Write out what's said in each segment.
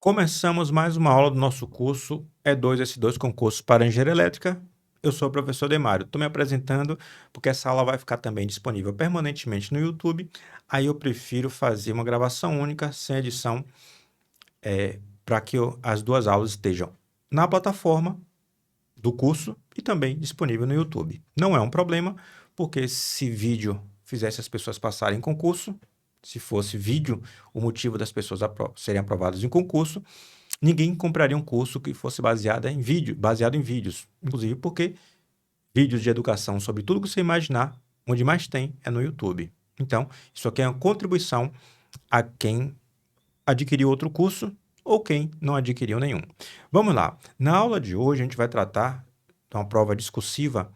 Começamos mais uma aula do nosso curso E2S2 Concurso para Engenharia Elétrica. Eu sou o professor Demário. Estou me apresentando porque essa aula vai ficar também disponível permanentemente no YouTube. Aí eu prefiro fazer uma gravação única, sem edição, para que as duas aulas estejam na plataforma do curso e também disponível no YouTube. Não é um problema, porque se vídeo fizesse as pessoas passarem em concurso, se fosse vídeo o motivo das pessoas serem aprovadas em concurso, ninguém compraria um curso que fosse baseado em vídeos, inclusive porque vídeos de educação sobre tudo que você imaginar, onde mais tem é no YouTube. Então, isso aqui é uma contribuição a quem adquiriu outro curso ou quem não adquiriu nenhum. Vamos lá. Na aula de hoje, a gente vai tratar de uma prova discursiva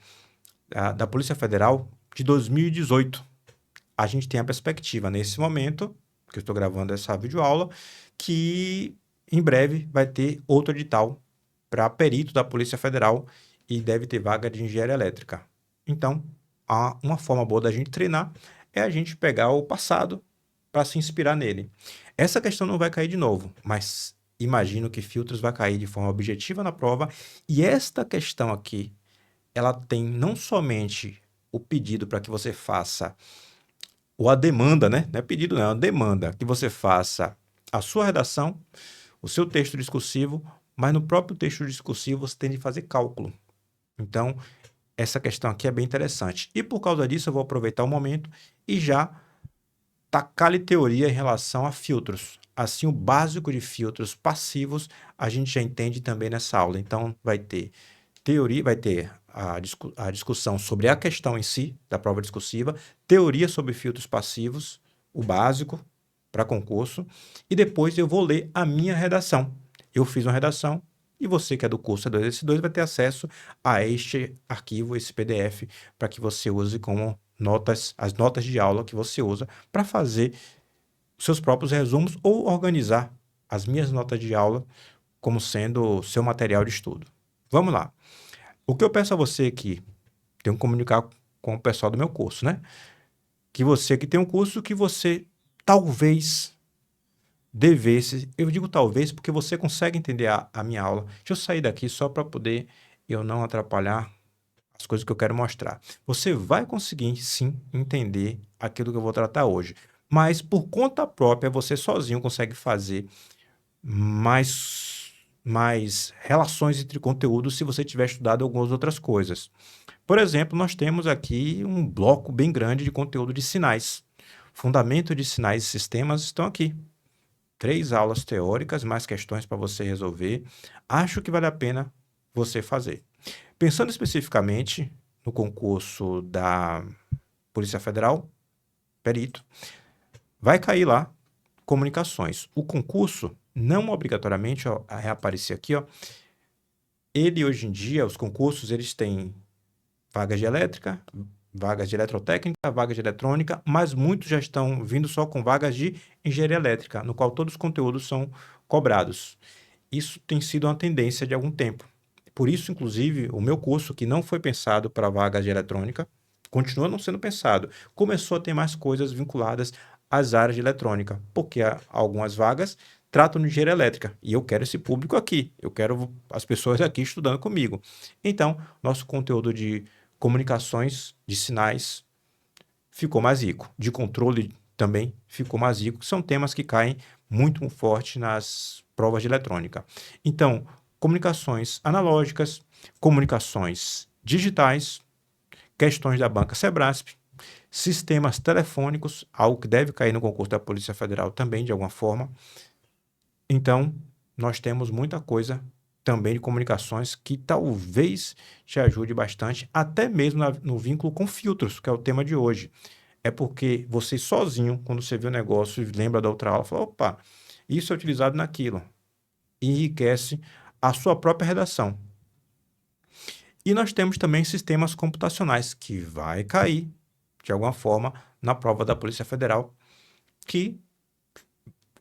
da Polícia Federal de 2018. A gente tem a perspectiva, nesse momento, que eu estou gravando essa videoaula, que em breve vai ter outro edital para perito da Polícia Federal e deve ter vaga de engenharia elétrica. Então, uma forma boa da gente treinar é a gente pegar o passado para se inspirar nele. Essa questão não vai cair de novo, mas imagino que filtros vai cair de forma objetiva na prova. E esta questão aqui, ela tem não somente o pedido para que você faça, ou a demanda, né? Não é pedido, não, é uma demanda, que você faça a sua redação, o seu texto discursivo, mas no próprio texto discursivo você tem de fazer cálculo. Então, essa questão aqui é bem interessante. E por causa disso, eu vou aproveitar o momento e já tacar-lhe teoria em relação a filtros. Assim, o básico de filtros passivos a gente já entende também nessa aula. Então, vai ter teoria, vai ter a discussão sobre a questão em si, da prova discursiva, teoria sobre filtros passivos, o básico para concurso, e depois eu vou ler a minha redação. Eu fiz uma redação e você que é do curso E2S2 vai ter acesso a este arquivo, esse PDF, para que você use como notas, as notas de aula que você usa para fazer seus próprios resumos ou organizar as minhas notas de aula como sendo seu material de estudo. Vamos lá. O que eu peço a você aqui, tenho que comunicar com o pessoal do meu curso, né? Que você que tem um curso que você talvez devesse, eu digo talvez porque você consegue entender a minha aula. Deixa eu sair daqui só para poder eu não atrapalhar as coisas que eu quero mostrar. Você vai conseguir, sim, entender aquilo que eu vou tratar hoje. Mas por conta própria, você sozinho consegue fazer mais relações entre conteúdos se você tiver estudado algumas outras coisas. Por exemplo, nós temos aqui um bloco bem grande de conteúdo de sinais. Fundamento de sinais e sistemas estão aqui. 3 aulas teóricas, mais questões para você resolver. Acho que vale a pena você fazer. Pensando especificamente no concurso da Polícia Federal, perito, vai cair lá comunicações. O concurso, não obrigatoriamente, ó, a reaparecer aqui, ó, ele hoje em dia, os concursos, eles têm vagas de elétrica, vagas de eletrotécnica, vagas de eletrônica, mas muitos já estão vindo só com vagas de engenharia elétrica, no qual todos os conteúdos são cobrados. Isso tem sido uma tendência de algum tempo. Por isso, inclusive, o meu curso, que não foi pensado para vagas de eletrônica, continua não sendo pensado. Começou a ter mais coisas vinculadas às áreas de eletrônica, porque algumas vagas tratam de engenharia elétrica. E eu quero esse público aqui. Eu quero as pessoas aqui estudando comigo. Então, nosso conteúdo de comunicações, de sinais, ficou mais rico. De controle também ficou mais rico. São temas que caem muito forte nas provas de eletrônica. Então, comunicações analógicas, comunicações digitais, questões da banca Sebrasp, sistemas telefônicos, algo que deve cair no concurso da Polícia Federal também, de alguma forma. Então, nós temos muita coisa também de comunicações que talvez te ajude bastante, até mesmo no vínculo com filtros, que é o tema de hoje. É porque você sozinho, quando você vê o negócio e lembra da outra aula, fala, opa, isso é utilizado naquilo. E enriquece a sua própria redação. E nós temos também sistemas computacionais, que vai cair, de alguma forma, na prova da Polícia Federal, que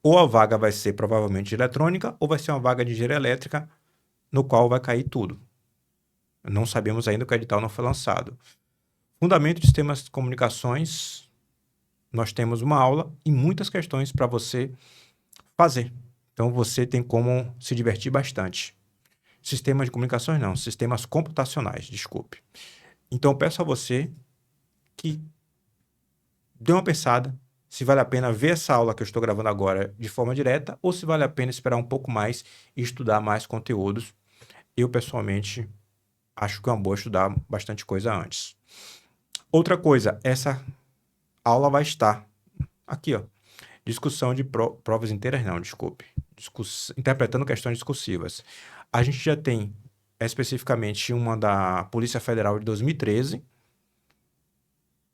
ou a vaga vai ser provavelmente de eletrônica, ou vai ser uma vaga de engenharia elétrica, no qual vai cair tudo. Não sabemos ainda, que o edital não foi lançado. Fundamento de sistemas de comunicações, nós temos uma aula e muitas questões para você fazer. Então, você tem como se divertir bastante. Sistemas de comunicações não, sistemas computacionais, desculpe. Então, eu peço a você que dê uma pensada se vale a pena ver essa aula que eu estou gravando agora de forma direta ou se vale a pena esperar um pouco mais e estudar mais conteúdos. Eu, pessoalmente, acho que é uma boa estudar bastante coisa antes. Outra coisa, essa aula vai estar aqui, ó. Discussão de provas inteiras, não, desculpe. Interpretando questões discursivas. A gente já tem especificamente uma da Polícia Federal de 2013,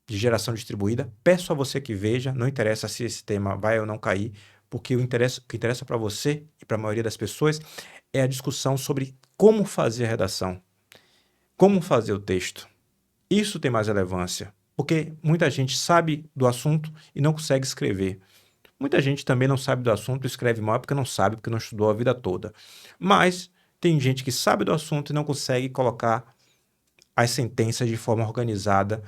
de geração distribuída. Peço a você que veja, não interessa se esse tema vai ou não cair, porque o que interessa para você e para a maioria das pessoas é a discussão sobre como fazer a redação, como fazer o texto. Isso tem mais relevância, porque muita gente sabe do assunto e não consegue escrever. Muita gente também não sabe do assunto e escreve mal porque não sabe, porque não estudou a vida toda. Mas tem gente que sabe do assunto e não consegue colocar as sentenças de forma organizadas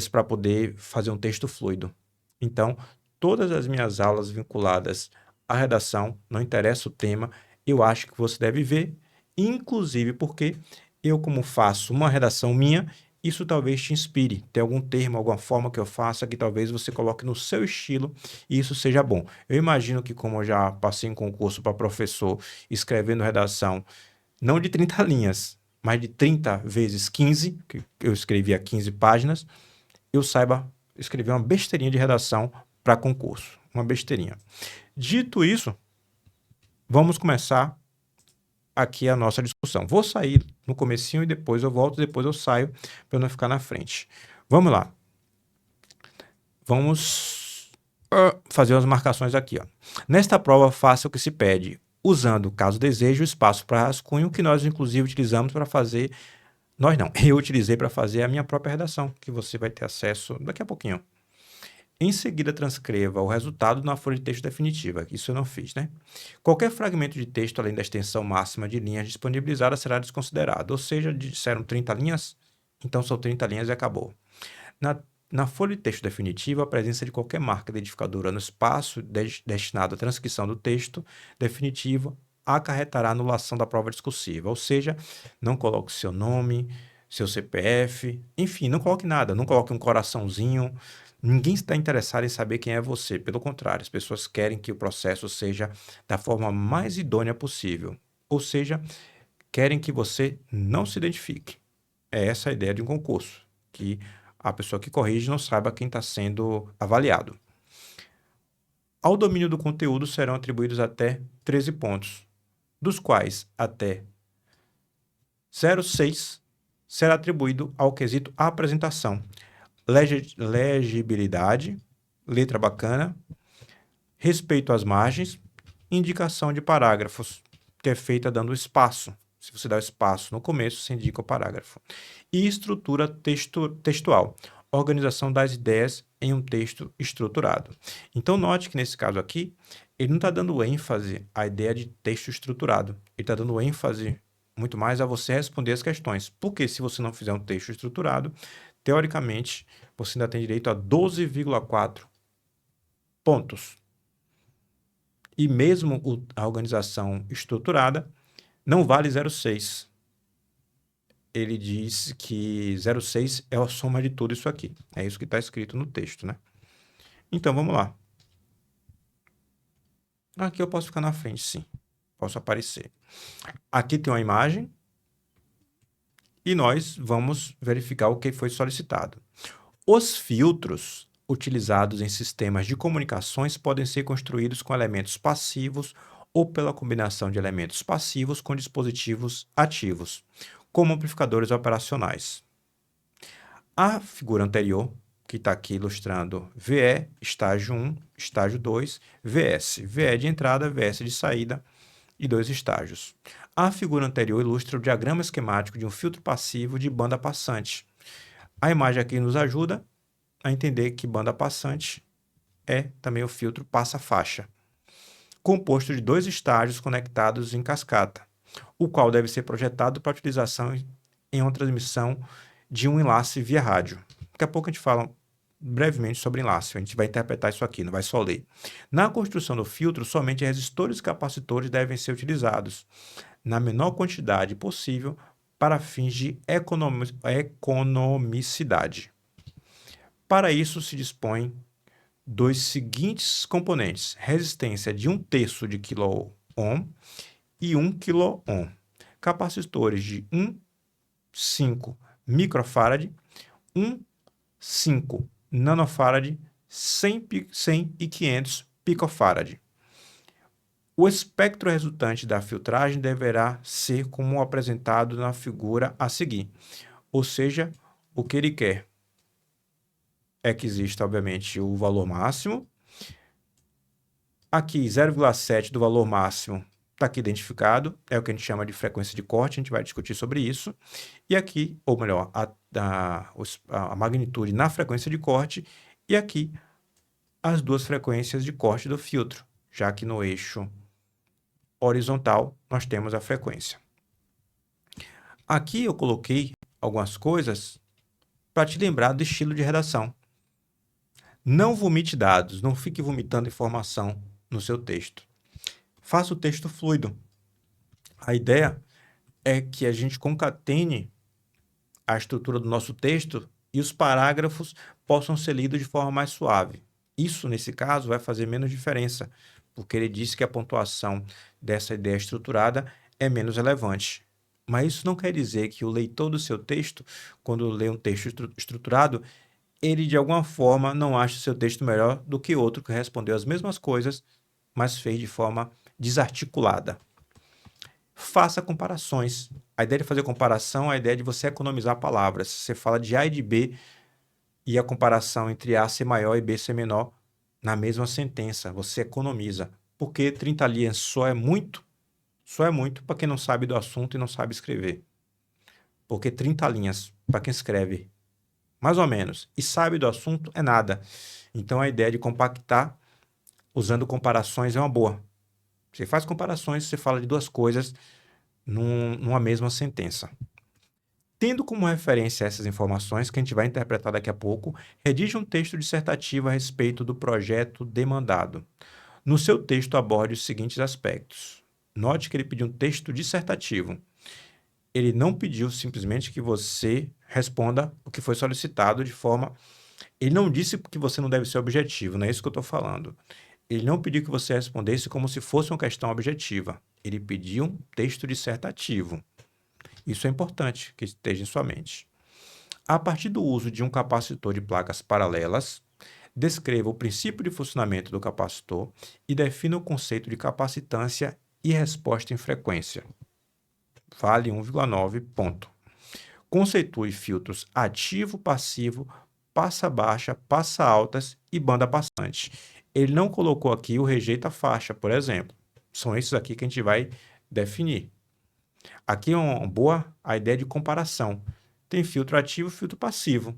para poder fazer um texto fluido. Então, todas as minhas aulas vinculadas à redação, não interessa o tema, eu acho que você deve ver, inclusive porque eu, como faço uma redação minha, isso talvez te inspire. Tem algum termo, alguma forma que eu faça que talvez você coloque no seu estilo e isso seja bom. Eu imagino que, como eu já passei em concurso para professor escrevendo redação, não de 30 linhas, mas de 30 vezes 15, que eu escrevia 15 páginas, eu saiba escrever uma besteirinha de redação para concurso. Uma besteirinha. Dito isso, vamos começar aqui a nossa discussão. Vou sair no comecinho e depois eu volto, depois eu saio para eu não ficar na frente. Vamos lá. Vamos fazer as marcações aqui. Ó. Nesta prova, faça o que se pede, usando, caso deseje, o espaço para rascunho, que nós, inclusive, utilizamos para fazer... Nós não, eu utilizei para fazer a minha própria redação, que você vai ter acesso daqui a pouquinho. Em seguida, transcreva o resultado na folha de texto definitiva. Isso eu não fiz, né? Qualquer fragmento de texto, além da extensão máxima de linhas disponibilizada, será desconsiderado. Ou seja, disseram 30 linhas, então são 30 linhas e acabou. Na folha de texto definitiva, a presença de qualquer marca identificadora no espaço destinado à transcrição do texto definitivo acarretará a anulação da prova discursiva. Ou seja, não coloque seu nome, seu CPF, enfim, não coloque nada. Não coloque um coraçãozinho. Ninguém está interessado em saber quem é você. Pelo contrário, as pessoas querem que o processo seja da forma mais idônea possível. Ou seja, querem que você não se identifique. É essa a ideia de um concurso, que a pessoa que corrige não saiba quem está sendo avaliado. Ao domínio do conteúdo serão atribuídos até 13 pontos, dos quais até 0,6 será atribuído ao quesito apresentação, legibilidade, letra bacana, respeito às margens, indicação de parágrafos, que é feita dando espaço. Se você dá espaço no começo, você indica o parágrafo. E estrutura textual, organização das ideias em um texto estruturado. Então, note que nesse caso aqui, ele não está dando ênfase à ideia de texto estruturado. Ele está dando ênfase muito mais a você responder as questões. Porque se você não fizer um texto estruturado, teoricamente, você ainda tem direito a 12,4 pontos. E mesmo a organização estruturada não vale 0,6. Ele diz que 0,6 é a soma de tudo isso aqui. É isso que está escrito no texto, né? Então, vamos lá. Aqui eu posso ficar na frente, sim. Posso aparecer. Aqui tem uma imagem. E nós vamos verificar o que foi solicitado. Os filtros utilizados em sistemas de comunicações podem ser construídos com elementos passivos ou pela combinação de elementos passivos com dispositivos ativos, como amplificadores operacionais. A figura anterior, que está aqui ilustrando VE, estágio 1, estágio 2, VS. VE de entrada, VS de saída e 2 estágios. A figura anterior ilustra o diagrama esquemático de um filtro passivo de banda passante. A imagem aqui nos ajuda a entender que banda passante é também o filtro passa-faixa, composto de 2 estágios conectados em cascata, o qual deve ser projetado para utilização em uma transmissão de um enlace via rádio. Daqui a pouco a gente fala brevemente sobre enlace. A gente vai interpretar isso aqui, não vai só ler. Na construção do filtro, somente resistores e capacitores devem ser utilizados, na menor quantidade possível, para fins de economicidade. Para isso, se dispõe dos seguintes componentes: resistência de 1/3 de kΩ e 1 kΩ, capacitores de 1,5 microfarad, 1,5 nanofarad, 100 e 500 picofarad. O espectro resultante da filtragem deverá ser como apresentado na figura a seguir, ou seja, o que ele quer é que exista, obviamente, o valor máximo. Aqui, 0,7 do valor máximo está aqui identificado, é o que a gente chama de frequência de corte, a gente vai discutir sobre isso. E aqui, ou melhor, a magnitude na frequência de corte, e aqui as duas frequências de corte do filtro, já que no eixo horizontal nós temos a frequência. Aqui eu coloquei algumas coisas para te lembrar do estilo de redação. Não vomite dados, não fique vomitando informação no seu texto. Faça o texto fluido. A ideia é que a gente concatene a estrutura do nosso texto e os parágrafos possam ser lidos de forma mais suave. Isso, nesse caso, vai fazer menos diferença, porque ele disse que a pontuação dessa ideia estruturada é menos relevante. Mas isso não quer dizer que o leitor do seu texto, quando lê um texto estruturado, ele de alguma forma não acha o seu texto melhor do que outro que respondeu as mesmas coisas, mas fez de forma desarticulada. Faça comparações. A ideia de fazer comparação é a ideia de você economizar palavras. Você fala de A e de B e a comparação entre A ser maior e B ser menor na mesma sentença. Você economiza. Porque 30 linhas só é muito para quem não sabe do assunto e não sabe escrever. Porque 30 linhas para quem escreve mais ou menos e sabe do assunto é nada. Então a ideia de compactar usando comparações é uma boa. Você faz comparações, você fala de duas coisas numa mesma sentença. Tendo como referência essas informações, que a gente vai interpretar daqui a pouco, redige um texto dissertativo a respeito do projeto demandado. No seu texto, aborde os seguintes aspectos. Note que ele pediu um texto dissertativo. Ele não pediu simplesmente que você responda o que foi solicitado de forma... Ele não disse que você não deve ser objetivo, não é isso que eu estou falando. Ele não pediu que você respondesse como se fosse uma questão objetiva. Ele pediu um texto dissertativo. Isso é importante que esteja em sua mente. A partir do uso de um capacitor de placas paralelas, descreva o princípio de funcionamento do capacitor e defina o conceito de capacitância e resposta em frequência. Vale 1,9 ponto. Conceitue filtros ativo, passivo, passa baixa, passa altas e banda passante. Ele não colocou aqui o rejeita faixa, por exemplo. São esses aqui que a gente vai definir. Aqui é uma boa a ideia de comparação. Tem filtro ativo e filtro passivo.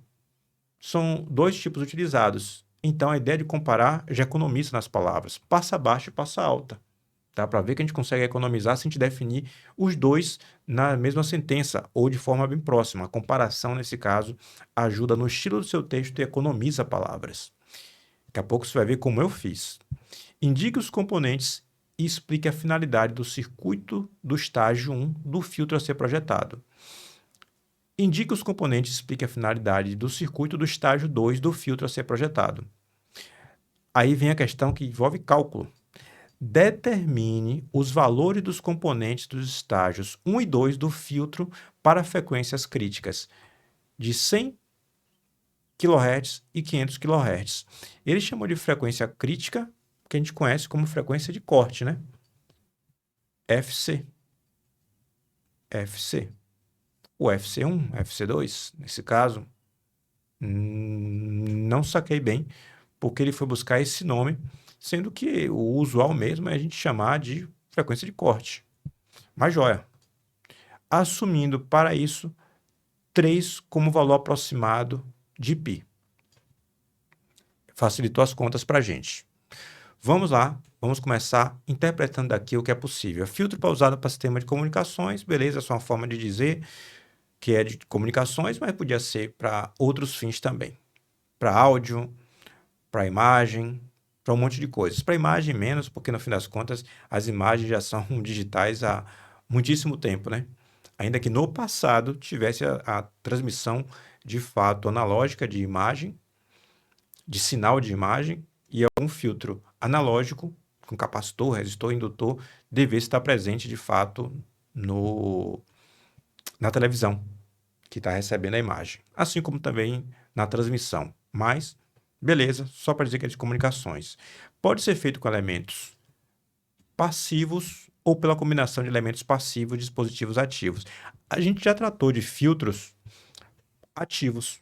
São dois tipos utilizados. Então, a ideia de comparar já economiza nas palavras. Passa baixa e passa alta. Dá para ver que a gente consegue economizar se a gente definir os dois na mesma sentença ou de forma bem próxima. A comparação, nesse caso, ajuda no estilo do seu texto e economiza palavras. Daqui a pouco você vai ver como eu fiz. Indique os componentes e explique a finalidade do circuito do estágio 1 do filtro a ser projetado. Indique os componentes e explique a finalidade do circuito do estágio 2 do filtro a ser projetado. Aí vem a questão que envolve cálculo. Determine os valores dos componentes dos estágios 1 e 2 do filtro para frequências críticas de 100 kHz e 500 kHz. Ele chamou de frequência crítica, que a gente conhece como frequência de corte, né? FC. FC. O FC1, FC2, nesse caso, não saquei bem, porque ele foi buscar esse nome, sendo que o usual mesmo é a gente chamar de frequência de corte. Mas joia. Assumindo para isso 3 como valor aproximado de π. Facilitou as contas para a gente. Vamos lá, vamos começar interpretando daqui o que é possível. Filtro usado para sistema de comunicações, beleza, essa é uma forma de dizer que é de comunicações, mas podia ser para outros fins também. para áudio, para imagem, para um monte de coisas. Para imagem menos, porque no fim das contas as imagens já são digitais há muitíssimo tempo, né? Ainda que no passado tivesse a transmissão de fato analógica de imagem, de sinal de imagem, e algum filtro analógico, com capacitor, resistor, indutor, devesse estar presente de fato no, na televisão que está recebendo a imagem, assim como também na transmissão. Mas, beleza, só para dizer que é de comunicações. Pode ser feito com elementos passivos ou pela combinação de elementos passivos e dispositivos ativos. A gente já tratou de filtros ativos.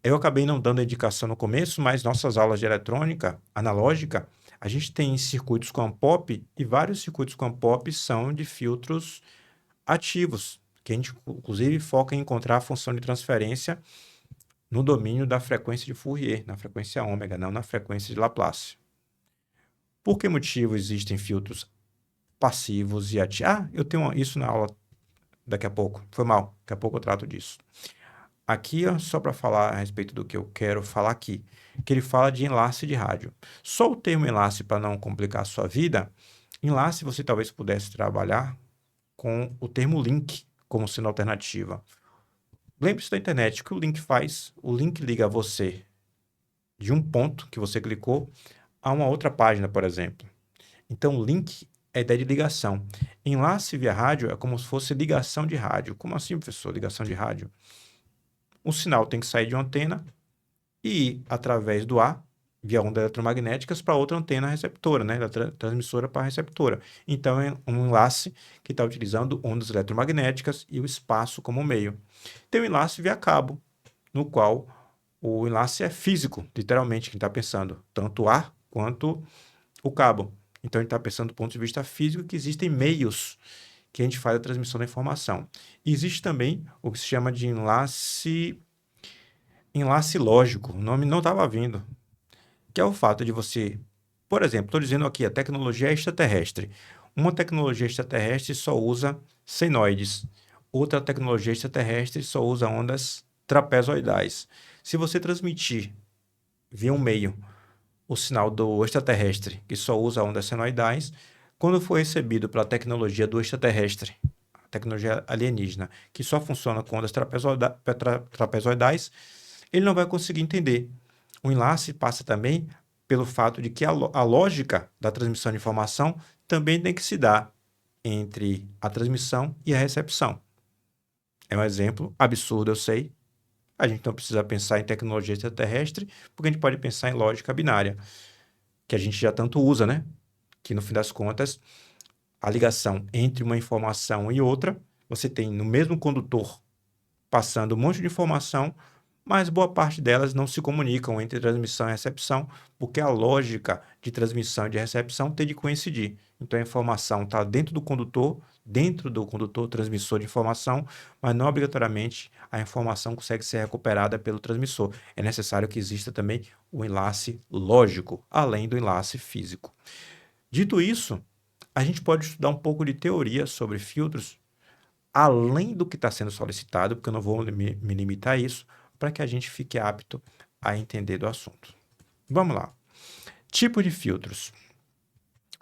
Eu acabei não dando a indicação no começo, mas nossas aulas de eletrônica analógica, a gente tem circuitos com pop e vários circuitos com pop são de filtros ativos, que a gente inclusive foca em encontrar a função de transferência no domínio da frequência de Fourier, na frequência ômega, não na frequência de Laplace. Por que motivo existem filtros passivos e ativos? Ah, eu tenho isso na aula daqui a pouco. Foi mal, daqui a pouco eu trato disso. Aqui, ó, só para falar a respeito do que eu quero falar aqui, que ele fala de enlace de rádio. Só o termo enlace, para não complicar a sua vida, enlace você talvez pudesse trabalhar com o termo link como sendo alternativa. Lembre-se da internet, o que o link faz? O link liga você de um ponto que você clicou a uma outra página, por exemplo. Então, link é a ideia de ligação. Enlace via rádio é como se fosse ligação de rádio. Como assim, professor? Ligação de rádio? O sinal tem que sair de uma antena e ir através do ar, via ondas eletromagnéticas, para outra antena receptora, né? Da transmissora para receptora. Então, é um enlace que está utilizando ondas eletromagnéticas e o espaço como meio. Tem o enlace via cabo, no qual o enlace é físico, literalmente, quem está pensando, tanto o ar quanto o cabo. Então, a gente está pensando do ponto de vista físico que existem meios que a gente faz a transmissão da informação. E existe também o que se chama de enlace lógico, o nome não estava vindo, que é o fato de você, por exemplo, estou dizendo aqui, a tecnologia extraterrestre. Uma tecnologia extraterrestre só usa senoides, outra tecnologia extraterrestre só usa ondas trapezoidais. Se você transmitir via um meio o sinal do extraterrestre, que só usa ondas senoidais, quando for recebido pela tecnologia do extraterrestre, a tecnologia alienígena, que só funciona com ondas trapezoidais, ele não vai conseguir entender. O enlace passa também pelo fato de que a lógica da transmissão de informação também tem que se dar entre a transmissão e a recepção. É um exemplo absurdo, eu sei. A gente não precisa pensar em tecnologia extraterrestre, porque a gente pode pensar em lógica binária, que a gente já tanto usa, né? Que no fim das contas, a ligação entre uma informação e outra, você tem no mesmo condutor passando um monte de informação, mas boa parte delas não se comunicam entre transmissão e recepção, porque a lógica de transmissão e de recepção tem de coincidir. Então a informação está dentro do condutor transmissor de informação, mas não obrigatoriamente a informação consegue ser recuperada pelo transmissor. É necessário que exista também o enlace lógico, além do enlace físico. Dito isso, a gente pode estudar um pouco de teoria sobre filtros, além do que está sendo solicitado, porque eu não vou me limitar a isso, para que a gente fique apto a entender do assunto. Vamos lá. Tipo de filtros.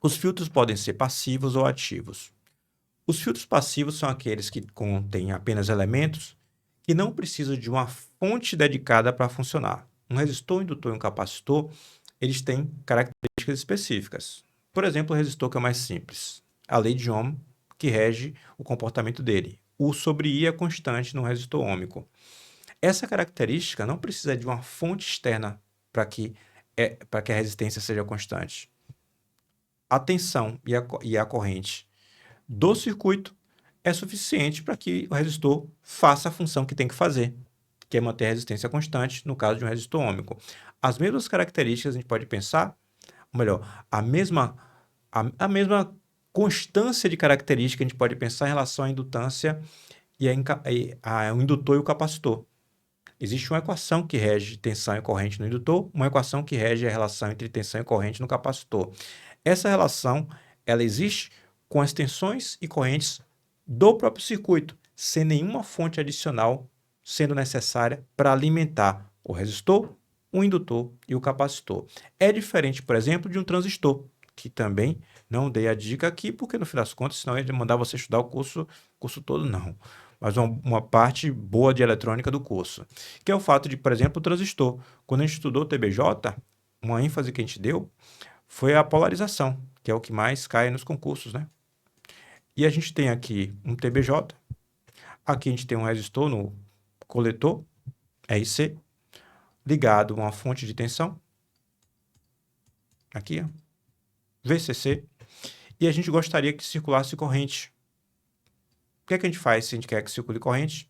Os filtros podem ser passivos ou ativos. Os filtros passivos são aqueles que contêm apenas elementos que não precisam de uma fonte dedicada para funcionar. Um resistor, um indutor e um capacitor, eles têm características específicas. Por exemplo, o resistor que é o mais simples. A lei de Ohm, que rege o comportamento dele. U sobre I é constante no resistor ôhmico. Essa característica não precisa de uma fonte externa para que a resistência seja constante. A tensão e a corrente do circuito é suficiente para que o resistor faça a função que tem que fazer, que é manter a resistência constante, no caso de um resistor ôhmico. As mesmas características a gente pode pensar, ou melhor, a mesma constância de característica a gente pode pensar em relação à indutância e ao indutor e o capacitor. Existe uma equação que rege tensão e corrente no indutor, uma equação que rege a relação entre tensão e corrente no capacitor. Essa relação, ela existe com as tensões e correntes do próprio circuito, sem nenhuma fonte adicional sendo necessária para alimentar o resistor, o indutor e o capacitor. É diferente, por exemplo, de um transistor, que também não dei a dica aqui, porque no fim das contas, senão eu ia mandar você estudar o curso todo, não. Mas uma parte boa de eletrônica do curso, que é o fato de, por exemplo, o transistor. Quando a gente estudou o TBJ, uma ênfase que a gente deu foi a polarização, que é o que mais cai nos concursos, né? E a gente tem aqui um TBJ, aqui a gente tem um resistor no coletor, RC, ligado a uma fonte de tensão, aqui, ó, VCC, e a gente gostaria que circulasse corrente. O que é que a gente faz se a gente quer que circule corrente?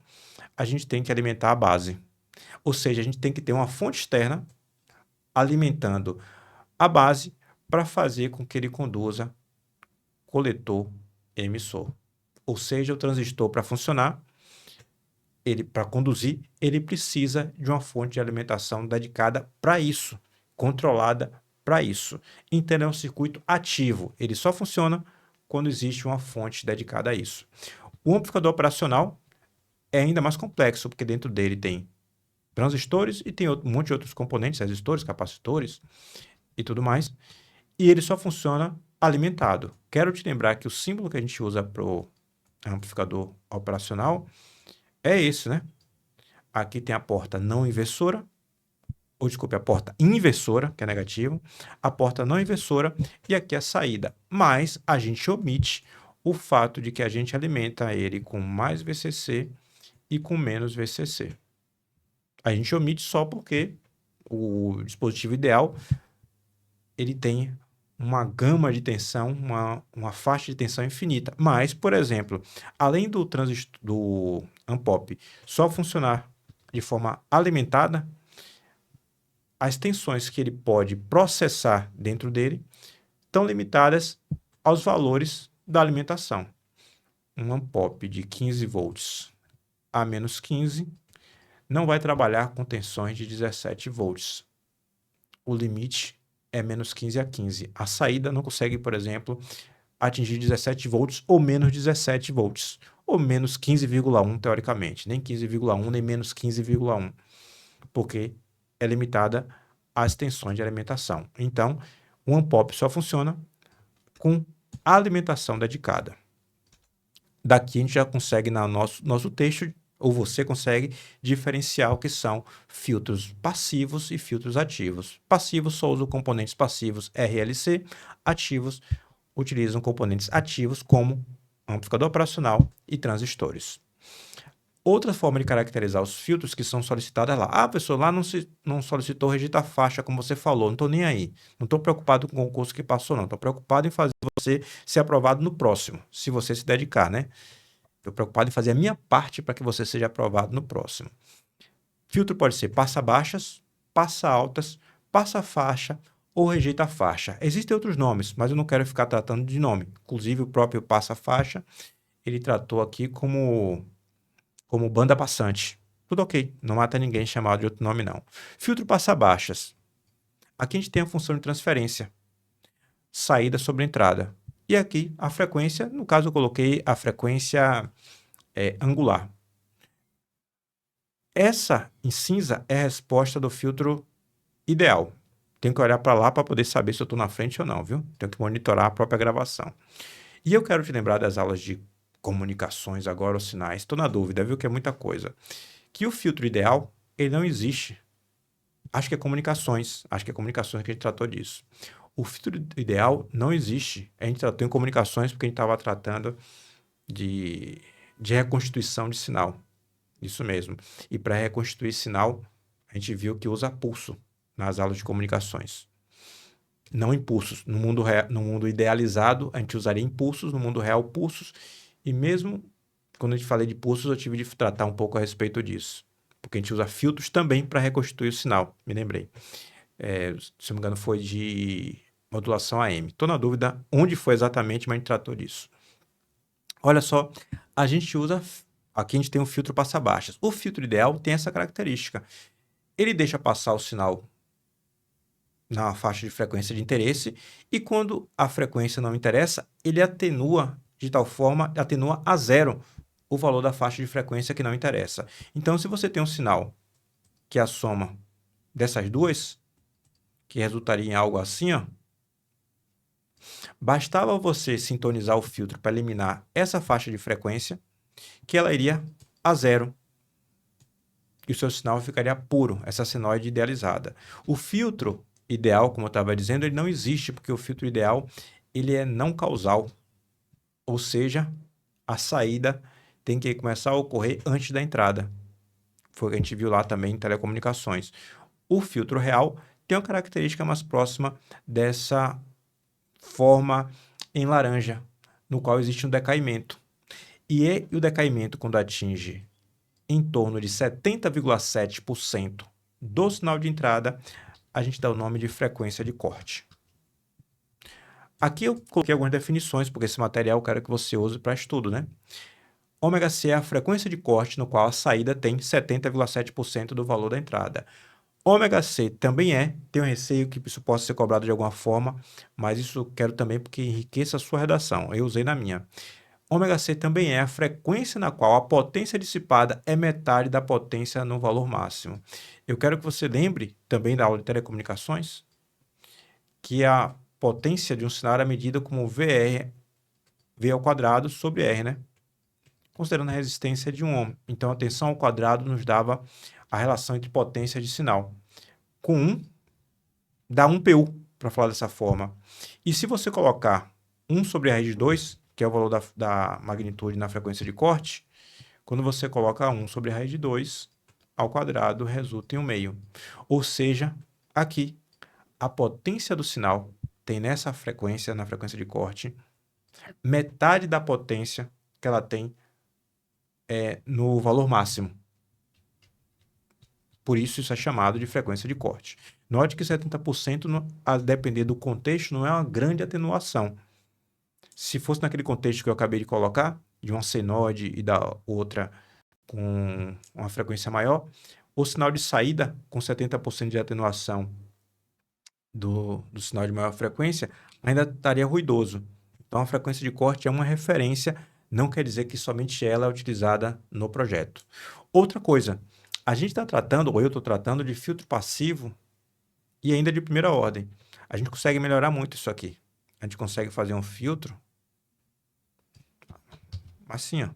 A gente tem que alimentar a base. Ou seja, a gente tem que ter uma fonte externa alimentando a base para fazer com que ele conduza coletor e emissor. Ou seja, o transistor, para funcionar, para conduzir, ele precisa de uma fonte de alimentação dedicada para isso, controlada para isso. Então, é um circuito ativo. Ele só funciona quando existe uma fonte dedicada a isso. O amplificador operacional é ainda mais complexo, porque dentro dele tem transistores e tem um monte de outros componentes, resistores, capacitores e tudo mais. E ele só funciona alimentado. Quero te lembrar que o símbolo que a gente usa para o amplificador operacional é esse, né? Aqui tem a porta não inversora, ou desculpe, a porta inversora, que é negativo, a porta não inversora e aqui a saída. Mas a gente omite o fato de que a gente alimenta ele com mais VCC e com menos VCC. A gente omite só porque o dispositivo ideal ele tem uma gama de tensão, uma faixa de tensão infinita. Mas, por exemplo, além do Unpop só funcionar de forma alimentada, as tensões que ele pode processar dentro dele estão limitadas aos valores da alimentação. Um Unpop de 15 volts a menos 15 não vai trabalhar com tensões de 17 volts. O limite é menos 15 a 15. A saída não consegue, por exemplo, atingir 17 volts ou menos 17 volts, ou menos 15,1 teoricamente, nem 15,1 nem menos 15,1, porque é limitada às tensões de alimentação. Então, o Unpop só funciona com alimentação dedicada. Daqui a gente já consegue, no nosso texto, ou você consegue diferenciar o que são filtros passivos e filtros ativos. Passivos só usam componentes passivos RLC, ativos utilizam componentes ativos como amplificador operacional e transistores. Outra forma de caracterizar os filtros que são solicitados é lá. Ah, pessoal, lá não solicitou registro da faixa, como você falou. Não estou nem aí. Não estou preocupado com o concurso que passou, não. Estou preocupado em fazer você ser aprovado no próximo, se você se dedicar, né? Estou preocupado em fazer a minha parte para que você seja aprovado no próximo. Filtro pode ser passa-baixas, passa-altas, passa-faixa ou rejeita-faixa. Existem outros nomes, mas eu não quero ficar tratando de nome. Inclusive, o próprio passa-faixa, ele tratou aqui como banda passante. Tudo ok, não mata ninguém chamado de outro nome, não. Filtro passa-baixas. Aqui a gente tem a função de transferência. Saída sobre entrada. E aqui a frequência, no caso eu coloquei a frequência angular. Essa em cinza é a resposta do filtro ideal. Tenho que olhar para lá para poder saber se eu estou na frente ou não, viu? Tenho que monitorar a própria gravação. E eu quero te lembrar das aulas de comunicações agora, os sinais. Estou na dúvida, viu? Que é muita coisa. Que o filtro ideal, ele não existe. Acho que é comunicações que a gente tratou disso. O filtro ideal não existe. A gente tratou em comunicações porque a gente estava tratando de reconstituição de sinal. Isso mesmo. E para reconstituir sinal, a gente viu que usa pulso nas aulas de comunicações. Não impulsos. No mundo idealizado, a gente usaria impulsos, no mundo real, pulsos. E mesmo quando a gente falei de pulsos, eu tive de tratar um pouco a respeito disso. Porque a gente usa filtros também para reconstituir o sinal, me lembrei. Se não me engano, foi de modulação AM. Estou na dúvida onde foi exatamente, mas a gente tratou disso. Olha só, a gente usa... Aqui a gente tem um filtro passa-baixas. O filtro ideal tem essa característica. Ele deixa passar o sinal na faixa de frequência de interesse e quando a frequência não interessa, ele atenua de tal forma, atenua a zero o valor da faixa de frequência que não interessa. Então, se você tem um sinal que a soma dessas duas, que resultaria em algo assim, ó, bastava você sintonizar o filtro para eliminar essa faixa de frequência, que ela iria a zero. E o seu sinal ficaria puro, essa senoide idealizada. O filtro ideal, como eu estava dizendo, ele não existe, porque o filtro ideal ele é não causal. Ou seja, a saída tem que começar a ocorrer antes da entrada. Foi o que a gente viu lá também em telecomunicações. O filtro real tem uma característica mais próxima dessa forma em laranja, no qual existe um decaimento. E o decaimento, quando atinge em torno de 70,7% do sinal de entrada, a gente dá o nome de frequência de corte. Aqui eu coloquei algumas definições, porque esse material eu quero que você use para estudo, né? Ômega C é a frequência de corte no qual a saída tem 70,7% do valor da entrada. Ômega C também tenho receio que isso possa ser cobrado de alguma forma, mas isso eu quero também porque enriqueça a sua redação. Eu usei na minha. Ômega C também é a frequência na qual a potência dissipada é metade da potência no valor máximo. Eu quero que você lembre também da aula de telecomunicações que a potência de um sinal era medida como VR, V ao quadrado sobre R, né? Considerando a resistência de um ohm. Então, a tensão ao quadrado nos dava a relação entre potência de sinal. Com 1, dá 1 PU, para falar dessa forma. E se você colocar 1 sobre a raiz de 2, que é o valor da magnitude na frequência de corte, quando você coloca 1 sobre a raiz de 2 ao quadrado, resulta em 1/2. Ou seja, aqui, a potência do sinal tem nessa frequência, na frequência de corte, metade da potência que ela tem no valor máximo. Por isso é chamado de frequência de corte. Note que 70%, a depender do contexto, não é uma grande atenuação. Se fosse naquele contexto que eu acabei de colocar, de uma senoide e da outra com uma frequência maior, o sinal de saída com 70% de atenuação do sinal de maior frequência ainda estaria ruidoso. Então, a frequência de corte é uma referência, não quer dizer que somente ela é utilizada no projeto. Outra coisa, a gente está tratando, ou eu estou tratando, de filtro passivo e ainda de primeira ordem. A gente consegue melhorar muito isso aqui. A gente consegue fazer um filtro assim, ó,